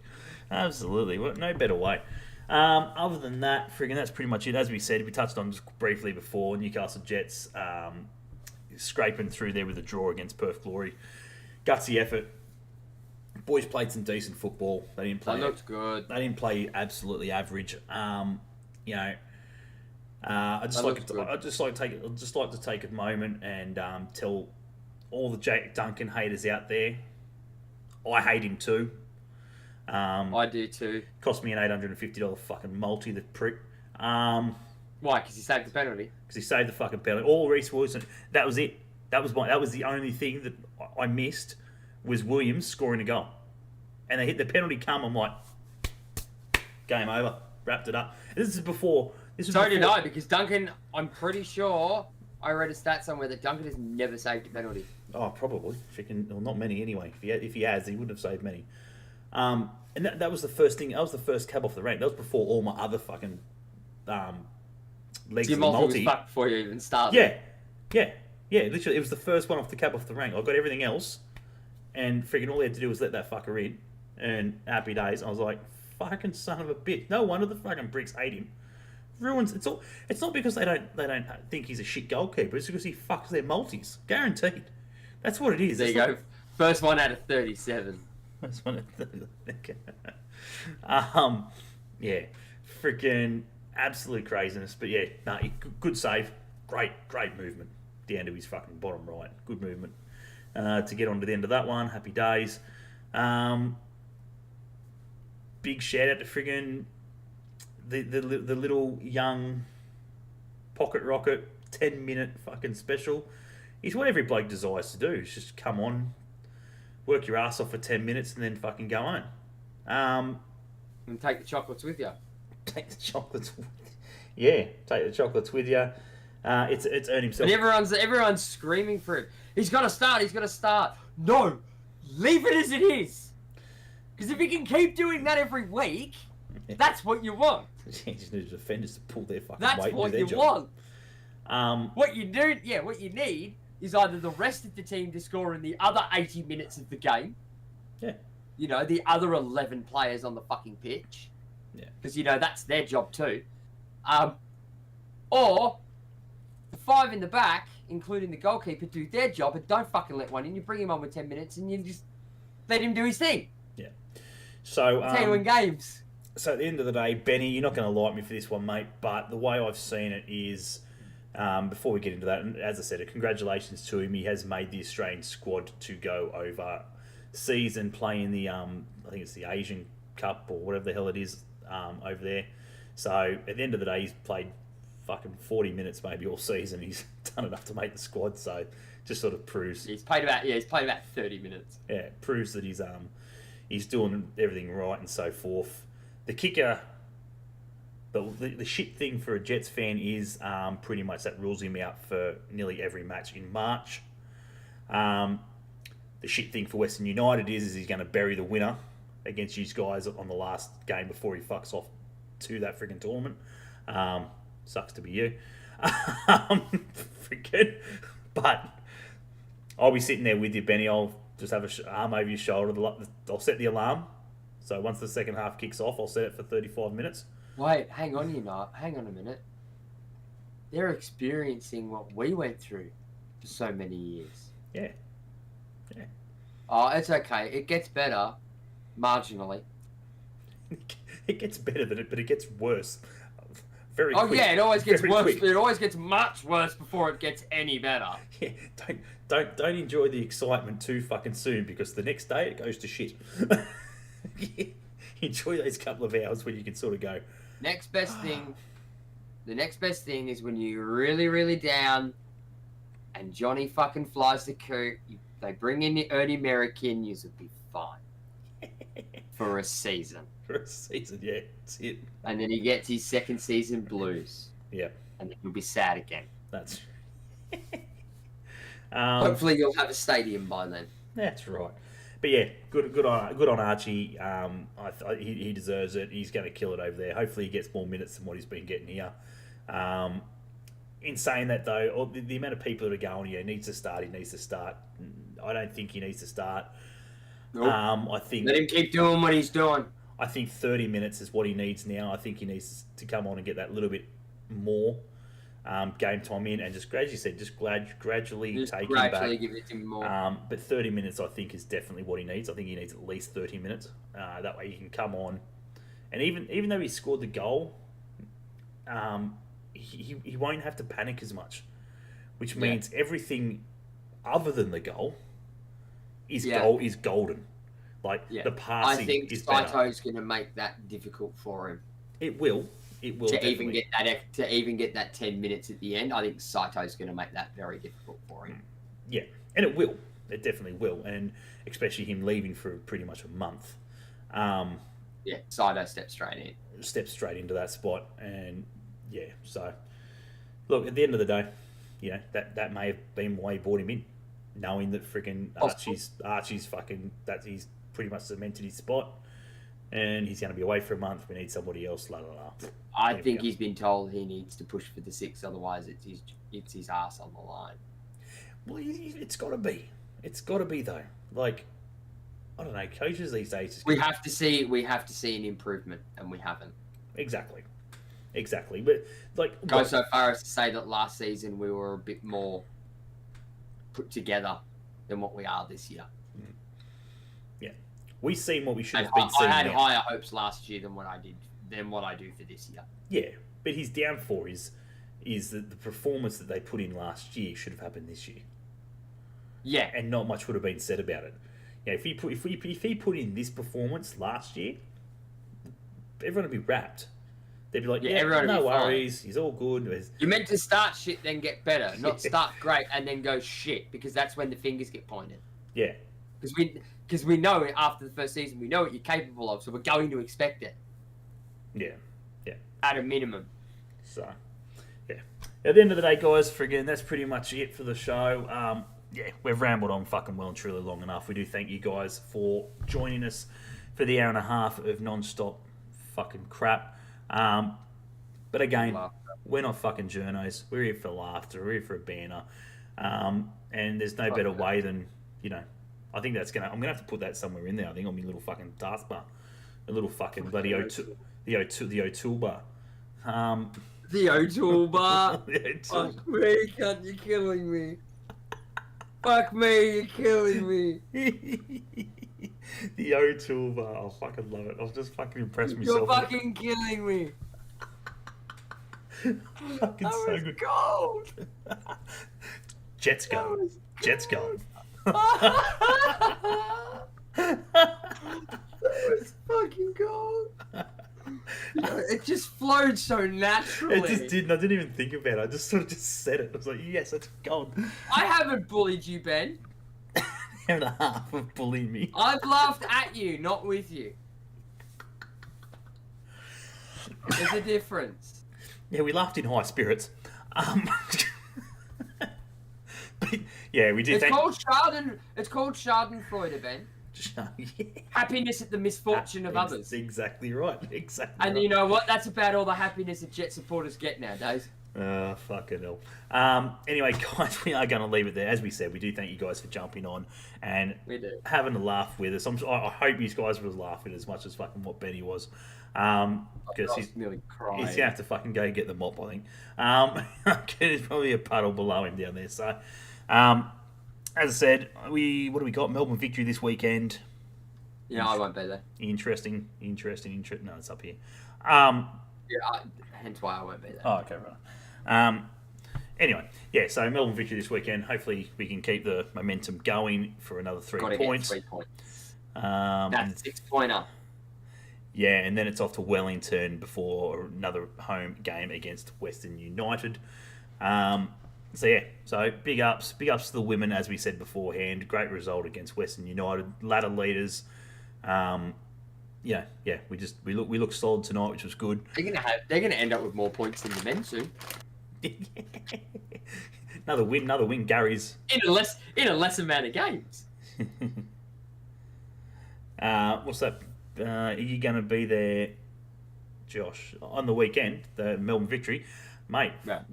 Well, no better way. Other than that, that's pretty much it. As we said, we touched on just briefly before, Newcastle Jets scraping through there with a draw against Perth Glory. Gutsy effort. Boys played some decent football. They didn't play. That looked good. They didn't play absolutely average. I just like to take a moment and tell all the Jake Duncan haters out there, I hate him too. I do too. Cost me an $850 fucking multi, the prick. Why? Because he saved the penalty. Because he saved the fucking penalty. All Reece Wilson. That was it. That was the only thing that I missed was Williams scoring a goal, and they hit the penalty. I'm like, game over. Wrapped it up. This is before. So did I, because Duncan. I'm pretty sure I read a stat somewhere that Duncan has never saved a penalty. Oh, probably. Well, not many anyway. If he has, he wouldn't have saved many. And that was the first thing. That was the first cab off the rank. That was before all my other fucking legs of the multi. Was fucked before you even started. Yeah. Literally, it was the first one off the cab off the rank. I got everything else, and freaking all they had to do was let that fucker in, and happy days. I was like, fucking son of a bitch. No wonder the fucking bricks hate him. Ruins. It's not because they don't think he's a shit goalkeeper. It's because he fucks their multis. Guaranteed. That's what it is. There you go. First one out of 37. First one out of 37. Yeah, freaking absolute craziness. But yeah, good save. Great movement down to his fucking bottom right. Good movement to get on to the end of that one. Happy days. Big shout out to friggin' the little young pocket rocket 10-minute fucking special. It's what every bloke desires to do. It's just come on, work your ass off for 10 minutes and then fucking go home. And take the chocolates with you. Take the chocolates with you. Yeah, take the chocolates with you. It's earned himself. And everyone's screaming for it. He's got to start. No, leave it as it is. Because if he can keep doing that every week, that's what you want. You just need defenders to pull their fucking That's weight what and do you their job. want. What you need is either the rest of the team to score in the other 80 minutes of the game. Yeah. The other 11 players on the fucking pitch. Yeah. Because, that's their job too. Or the 5 in the back, including the goalkeeper, do their job and don't fucking let one in. You bring him on with 10 minutes and you just let him do his thing. Yeah. So, that's how you win games. So at the end of the day, Benny, you're not going to like me for this one, mate, but the way I've seen it is, before we get into that, and as I said, congratulations to him. He has made the Australian squad to go overseas and play in the, I think it's the Asian Cup or whatever the hell it is over there. So at the end of the day, he's played fucking 40 minutes maybe all season. He's done enough to make the squad, so just sort of proves... He's played about 30 minutes. Yeah, it proves that he's doing everything right and so forth. The kicker, the shit thing for a Jets fan is pretty much that rules him out for nearly every match in March. The shit thing for Western United is he's going to bury the winner against you guys on the last game before he fucks off to that freaking tournament. Sucks to be you. But I'll be sitting there with you, Benny. I'll just have an arm over your shoulder. I'll set the alarm. So once the second half kicks off, I'll set it for 35 minutes. Wait, hang on a minute. They're experiencing what we went through for so many years. Yeah. Oh, it's okay. It gets better, marginally. It gets better than it, but it gets worse. Very quick. Yeah, it always gets worse. Quick. It always gets much worse before it gets any better. Yeah, don't enjoy the excitement too fucking soon, because the next day it goes to shit. Enjoy those couple of hours when you can sort of go. The next best thing is when you're really, really down and Johnny fucking flies the coop. They bring in the Ernie American, you'll be fine. For a season. For a season, yeah. That's it. And then he gets his second season blues. Yeah. And then he'll be sad again. That's... Hopefully, you'll have a stadium by then. That's right. But yeah, good on Archie. He deserves it. He's going to kill it over there. Hopefully, he gets more minutes than what he's been getting here. In saying that, though, the amount of people that are going here, he needs to start. I don't think he needs to start. Nope. I think Let him keep doing what he's doing. I think 30 minutes is what he needs now. I think he needs to come on and get that little bit more game time in, and just, as you said, gradually take him back. Give it to him more. But 30 minutes, I think, is definitely what he needs. I think he needs at least 30 minutes. That way he can come on. And even though he scored the goal, he won't have to panic as much, which means everything other than the goal is golden. Like the passing, I think Saito's going to make that difficult for him. It will. To even get that 10 minutes at the end, I think Saito's going to make that very difficult for him. Yeah, and it will. It definitely will, and especially him leaving for pretty much a month. Saito steps straight into that spot, and so look, at the end of the day, that may have been why he brought him in, knowing that freaking Archie's fucking he's pretty much cemented his spot, and he's going to be away for a month. We need somebody else. La la la. I think he's been told he needs to push for the 6, otherwise it's his ass on the line. Well, it's got to be. It's got to be though. Like, I don't know. Coaches these days. We have to see an improvement, and we haven't. Exactly. But go so far as to say that last season we were a bit more put together than what we are this year. Yeah, we've seen what we should have been seeing. I had higher hopes last year than what I do for this year. Yeah, but his downfall is that the performance that they put in last year should have happened this year. Yeah, and not much would have been said about it. Yeah, if he put in this performance last year, everyone would be wrapped. They'd be like, no worries, he's all good. You're meant to start shit, then get better, not start great and then go shit, because that's when the fingers get pointed. Yeah, because we know after the first season, we know what you're capable of, so we're going to expect it. Yeah. At a minimum. So, yeah. At the end of the day, guys, that's pretty much it for the show. We've rambled on fucking well and truly long enough. We do thank you guys for joining us for the hour and a half of non-stop fucking crap. But again, we're not fucking journos. We're here for laughter. We're here for a banner. And there's no better way than, I think I'm gonna have to put that somewhere in there. I think on my little fucking taskbar, a little fucking bloody the O2 bar. The O2 bar. Fuck me, cunt, you're killing me. Fuck me, you're killing me. The O2 bar. I fucking love it. I've just fucking impressed myself. You're fucking killing me. Fucking that so was good. Gold. Jets go. Jets go. That was fucking gold. It just flowed so naturally. It just didn't. I didn't even think about it. I just sort of just said it. I was like, yes, that's gold. I haven't bullied you, Ben. Hour and a half of bullying me. I've laughed at you, not with you. There's a difference. Yeah, we laughed in high spirits. But yeah, we did. It's called Schadenfreude, Ben. Yeah. Happiness at the misfortune of others. Exactly right. Exactly. And you know what? That's about all the happiness that Jet supporters get nowadays. Fucking hell. Anyway, guys, we are going to leave it there. As we said, we do thank you guys for jumping on and having a laugh with us. I hope you guys were laughing as much as fucking what Benny was. Because he's nearly crying. He's going to have to fucking go get the mop, I think. There's probably a puddle below him down there. So, as I said, what do we got? Melbourne victory this weekend. Yeah, I won't be there. Interesting. No, it's up here. Hence why I won't be there. Oh, okay, right. Anyway, so Melbourne victory this weekend. Hopefully we can keep the momentum going for another 3 points. Get 3 points. That's a 6-pointer. Yeah, and then it's off to Wellington before another home game against Western United. So big ups to the women, as we said beforehand. Great result against Western United. Ladder leaders. We look solid tonight, which was good. They're gonna end up with more points than the men soon. Another win. Gary's in a less amount of games. What's that? Are you going to be there, Josh, on the weekend? The Melbourne Victory, mate. Yeah.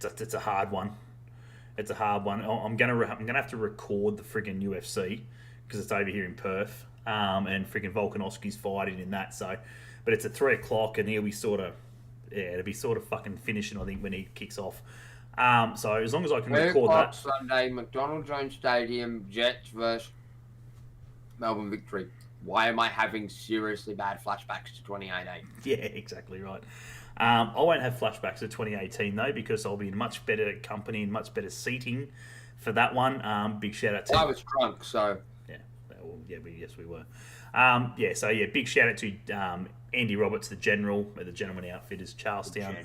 It's a hard one. It's a hard one. I'm gonna have to record the friggin' UFC because it's over here in Perth, and friggin' Volkanovski's fighting in that. So, but it's at 3 o'clock, and he'll be it'll be sort of fucking finishing, I think, when he kicks off. So as long as I can record that. Sunday, McDonald Jones Stadium, Jets versus Melbourne Victory. Why am I having seriously bad flashbacks to 2018? Yeah, exactly right. I won't have flashbacks to 2018 though, because I'll be in much better company and much better seating for that one. Big shout out to. I was drunk, so. Yeah, well, yes, we were. Big shout out to Andy Roberts, the General at the Gentleman Outfitters, Charlestown,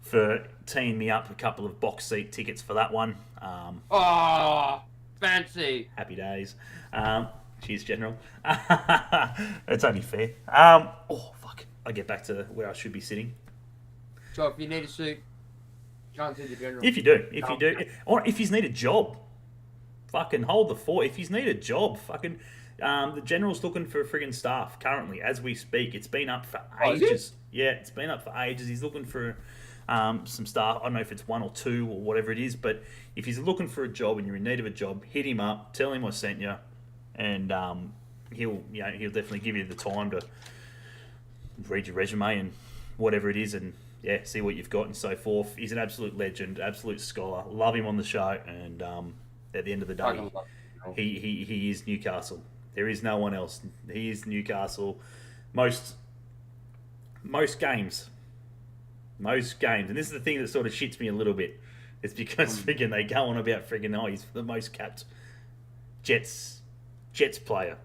for teeing me up a couple of box seat tickets for that one. Fancy. Happy days. Cheers, General. It's only fair. Fuck. I get back to where I should be sitting. So if you need a suit, can't see the General. If you do. Or if you need a job, fucking hold the fort. If you need a job, fucking... the General's looking for friggin' staff currently, as we speak. It's been up for ages. Yeah, it's been up for ages. He's looking for some staff. I don't know if it's 1 or 2 or whatever it is, but if he's looking for a job and you're in need of a job, hit him up, tell him I sent you, and he'll definitely give you the time to read your resume and whatever it is, and see what you've got and so forth. He's an absolute legend, absolute scholar. Love him on the show, and at the end of the day, he is Newcastle. There is no one else. He is Newcastle. Most games, and this is the thing that sort of shits me a little bit. It's because friggin' they go on about friggin' he's the most capped Jets player,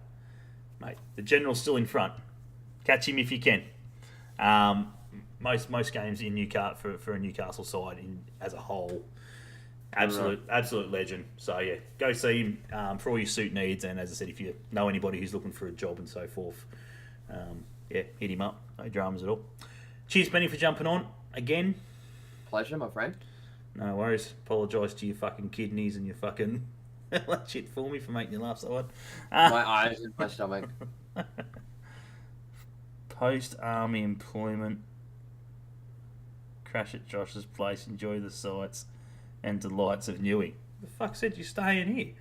mate. The General's still in front. Catch him if you can. Most games in Newcastle for a Newcastle side as a whole. Absolute legend. So yeah, go see him for all your suit needs. And as I said, if you know anybody who's looking for a job and so forth, hit him up. No dramas at all. Cheers, Benny, for jumping on again. Pleasure, my friend. No worries. Apologise to your fucking kidneys and your fucking that shit for me for making you laugh so hard. My eyes and my stomach. Post-army employment. Crash at Josh's place. Enjoy the sights and delights of Newey. The fuck said you stay in here?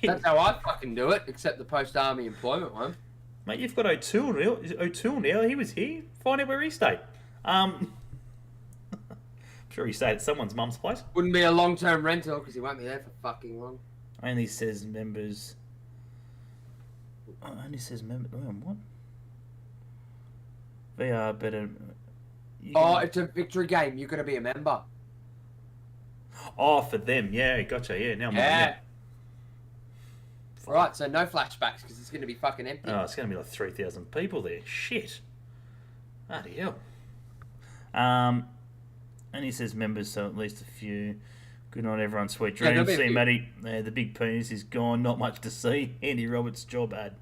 That's how I fucking do it, except the post-army employment one. Mate, you've got O'Toole now. He was here. Find out where he stayed. I'm sure he stayed at someone's mum's place. Wouldn't be a long-term rental because he won't be there for fucking long. Only says members. What? VR better. It's a victory game. You've got to be a member. Oh, for them. Yeah, gotcha. Yeah, now I'm yeah. Right, so no flashbacks because it's going to be fucking empty. Oh, it's going to be like 3,000 people there. Shit. Bloody hell. And he says members, so at least a few. Good night, everyone. Sweet dreams. See, Matty. The big penis is gone. Not much to see. Andy Roberts' job ad.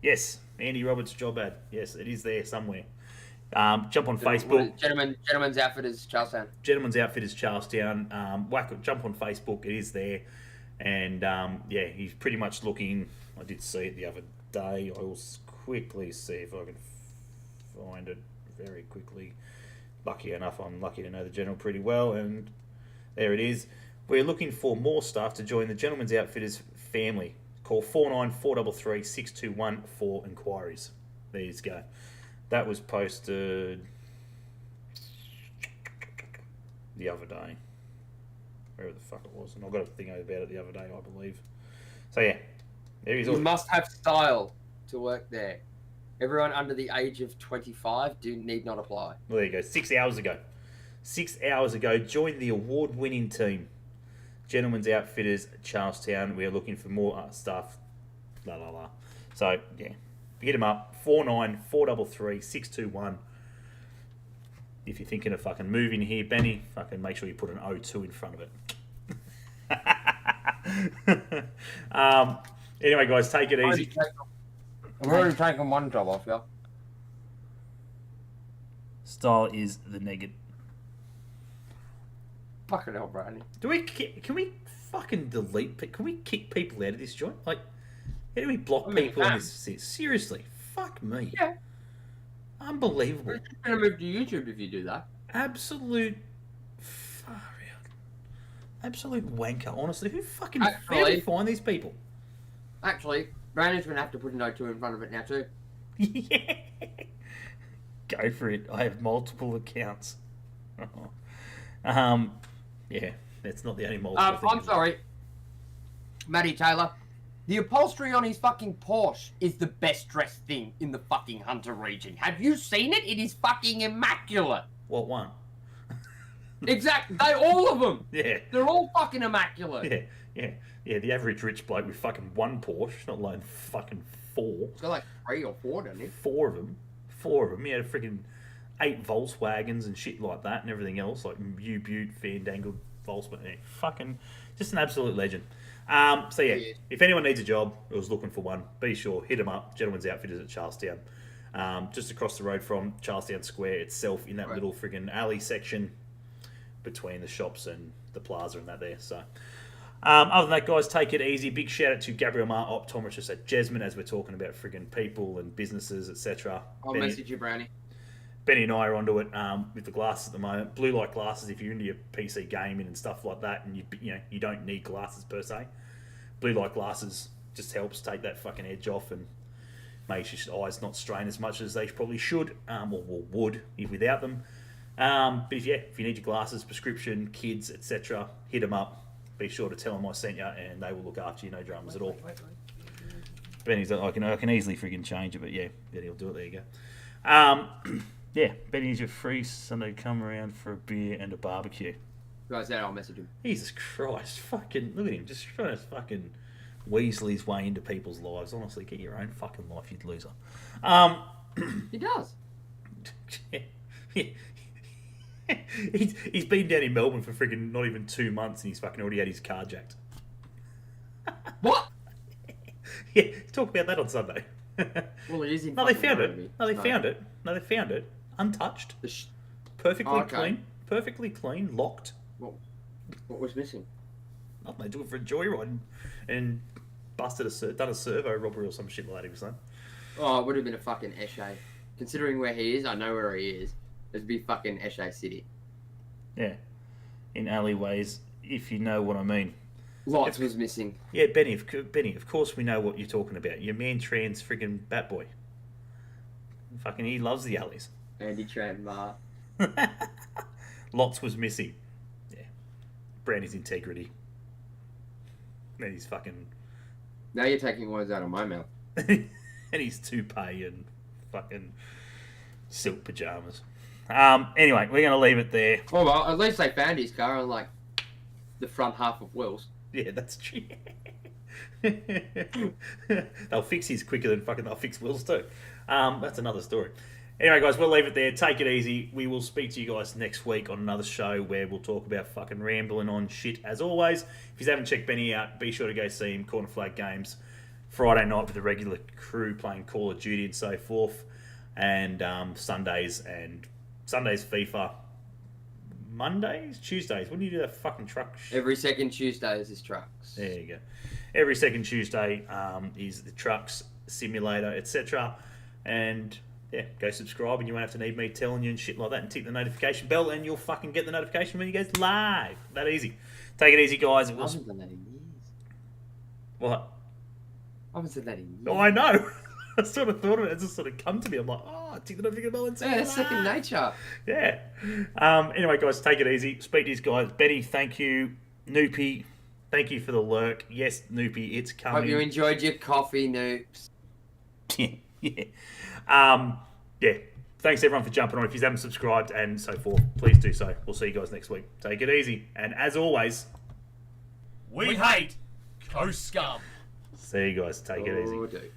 Yes, Andy Roberts' job ad. Yes, it is there somewhere. Jump on Facebook. Gentleman's Outfitters, Charlestown. Gentleman's Outfitters, Charlestown. Jump on Facebook. It is there. And, he's pretty much looking... I did see it the other day. I will quickly see if I can find it very quickly. Lucky enough, I'm lucky to know the General pretty well. And there it is. We're looking for more staff to join the Gentleman's Outfitters family. Call 49433621 for inquiries. There you go. That was posted the other day. Wherever the fuck it was. And I got a thing about it the other day, I believe. So yeah. There is. You must have style to work there. Everyone under the age of 25 need not apply. Well, there you go. 6 hours ago. 6 hours ago, join the award-winning team. Gentleman's Outfitters, Charlestown. We are looking for more staff. La la la. So, yeah. Hit them up. 49433621. If you're thinking of fucking moving here, Benny, fucking make sure you put an O2 in front of it. Anyway, guys, take it easy. I've already taken one job off, yeah. Style is the negative. Fucking hell, Brownie. Can we fucking delete? Can we kick people out of this joint? Like, how do we block I mean, people in this? Seriously, fuck me. Yeah. Unbelievable. You're gonna move to YouTube if you do that. Absolute far out. Absolute wanker. Honestly, who fucking Actually- how do you find these people? Actually, Brandon's gonna have to put a note 2 in front of it now too. Yeah. Go for it. I have multiple accounts. Yeah, that's not the only multiple thing. I'm sorry, Matty Taylor. The upholstery on his fucking Porsche is the best dressed thing in the fucking Hunter region. Have you seen it? It is fucking immaculate. What one? Exactly. All of them. Yeah. They're all fucking immaculate. Yeah. The average rich bloke with fucking one Porsche, not alone fucking four. It's got like 3 or 4, doesn't it? Four of them. He had a freaking 8 Volkswagens and shit like that and everything else, like U-Butte, Fandangle, Volkswagen. Yeah, fucking, just an absolute legend. So yeah, if anyone needs a job or is looking for one, be sure, hit them up. Gentlemen's Outfitters at Charlestown. Just across the road from Charlestown Square itself, in that little friggin' alley section between the shops and the plaza and that there. So, other than that, guys, take it easy. Big shout out to Gabriel Marr, optometrist at Jesmond, as we're talking about friggin' people and businesses, etc. I'll message you, Brownie. Benny and I are onto it with the glasses at the moment. Blue light glasses, if you're into your PC gaming and stuff like that, and you don't need glasses per se. Blue light glasses just helps take that fucking edge off and makes your eyes not strain as much as they probably should, or would if without them. But if you need your glasses, prescription, kids, etc., hit them up. Be sure to tell them I sent you, and they will look after you. No dramas at all. Benny's like, I can easily friggin' change it, but yeah, he'll do it. There you go. Yeah, Benny's your free Sunday. Come around for a beer and a barbecue. Guys, that I'll message him. Jesus Christ, fucking look at him, just trying to fucking weasel his way into people's lives. Honestly, get your own fucking life, you loser. He does. He's been down in Melbourne for friggin' not even 2 months, and he's fucking already had his car jacked. What? Yeah, talk about that on Sunday. Well, it is in. No, they found Nairobi, it. No, they found it. Untouched. Perfectly clean. Perfectly clean. Locked. What was missing? Nothing. They do it for a joyride and done a servo robbery or some shit like that, he was saying. Oh, it would have been a fucking Eshe. Considering where he is, I know where he is. It'd be fucking Eshe City. Yeah. In alleyways, if you know what I mean. Lots was missing. Yeah, Benny, of course we know what you're talking about. Your man trans friggin' bat boy. Fucking, he loves the alleys. Andy Tran Mar. Lots was missing. Yeah. Brandy's integrity. And he's fucking... Now you're taking words out of my mouth. And his toupee and fucking silk pajamas. Anyway, we're going to leave it there. Oh, well, at least they found his car on, like, the front half of Will's. Yeah, that's true. They'll fix his quicker than fucking they'll fix Will's too. That's another story. Anyway, guys, we'll leave it there. Take it easy. We will speak to you guys next week on another show where we'll talk about fucking rambling on shit as always. If you haven't checked Benny out, be sure to go see him. Corner Flag Games Friday night with the regular crew playing Call of Duty and so forth, and Sundays FIFA. Mondays, Tuesdays. When do you do that fucking truck? Every second Tuesday is his trucks. There you go. Every second Tuesday is the trucks simulator, etc. And yeah, go subscribe, and you won't have to need me telling you and shit like that. And tick the notification bell, and you'll fucking get the notification when he goes live. That easy. Take it easy, guys. I haven't done that in years. What? I haven't said that in years. Oh, I know. I sort of thought of it. It just sort of come to me. I'm like, oh, tick the notification bell and say that's second nature. Yeah. Anyway, guys, take it easy. Speak to these guys. Betty, thank you. Noopy, thank you for the lurk. Yes, Noopy, it's coming. Hope you enjoyed your coffee, Noops. Yeah. Yeah. Thanks, everyone, for jumping on. If you haven't subscribed and so forth, please do so. We'll see you guys next week. Take it easy. And as always, we hate Coast Scum. see you guys. Take it easy. Do.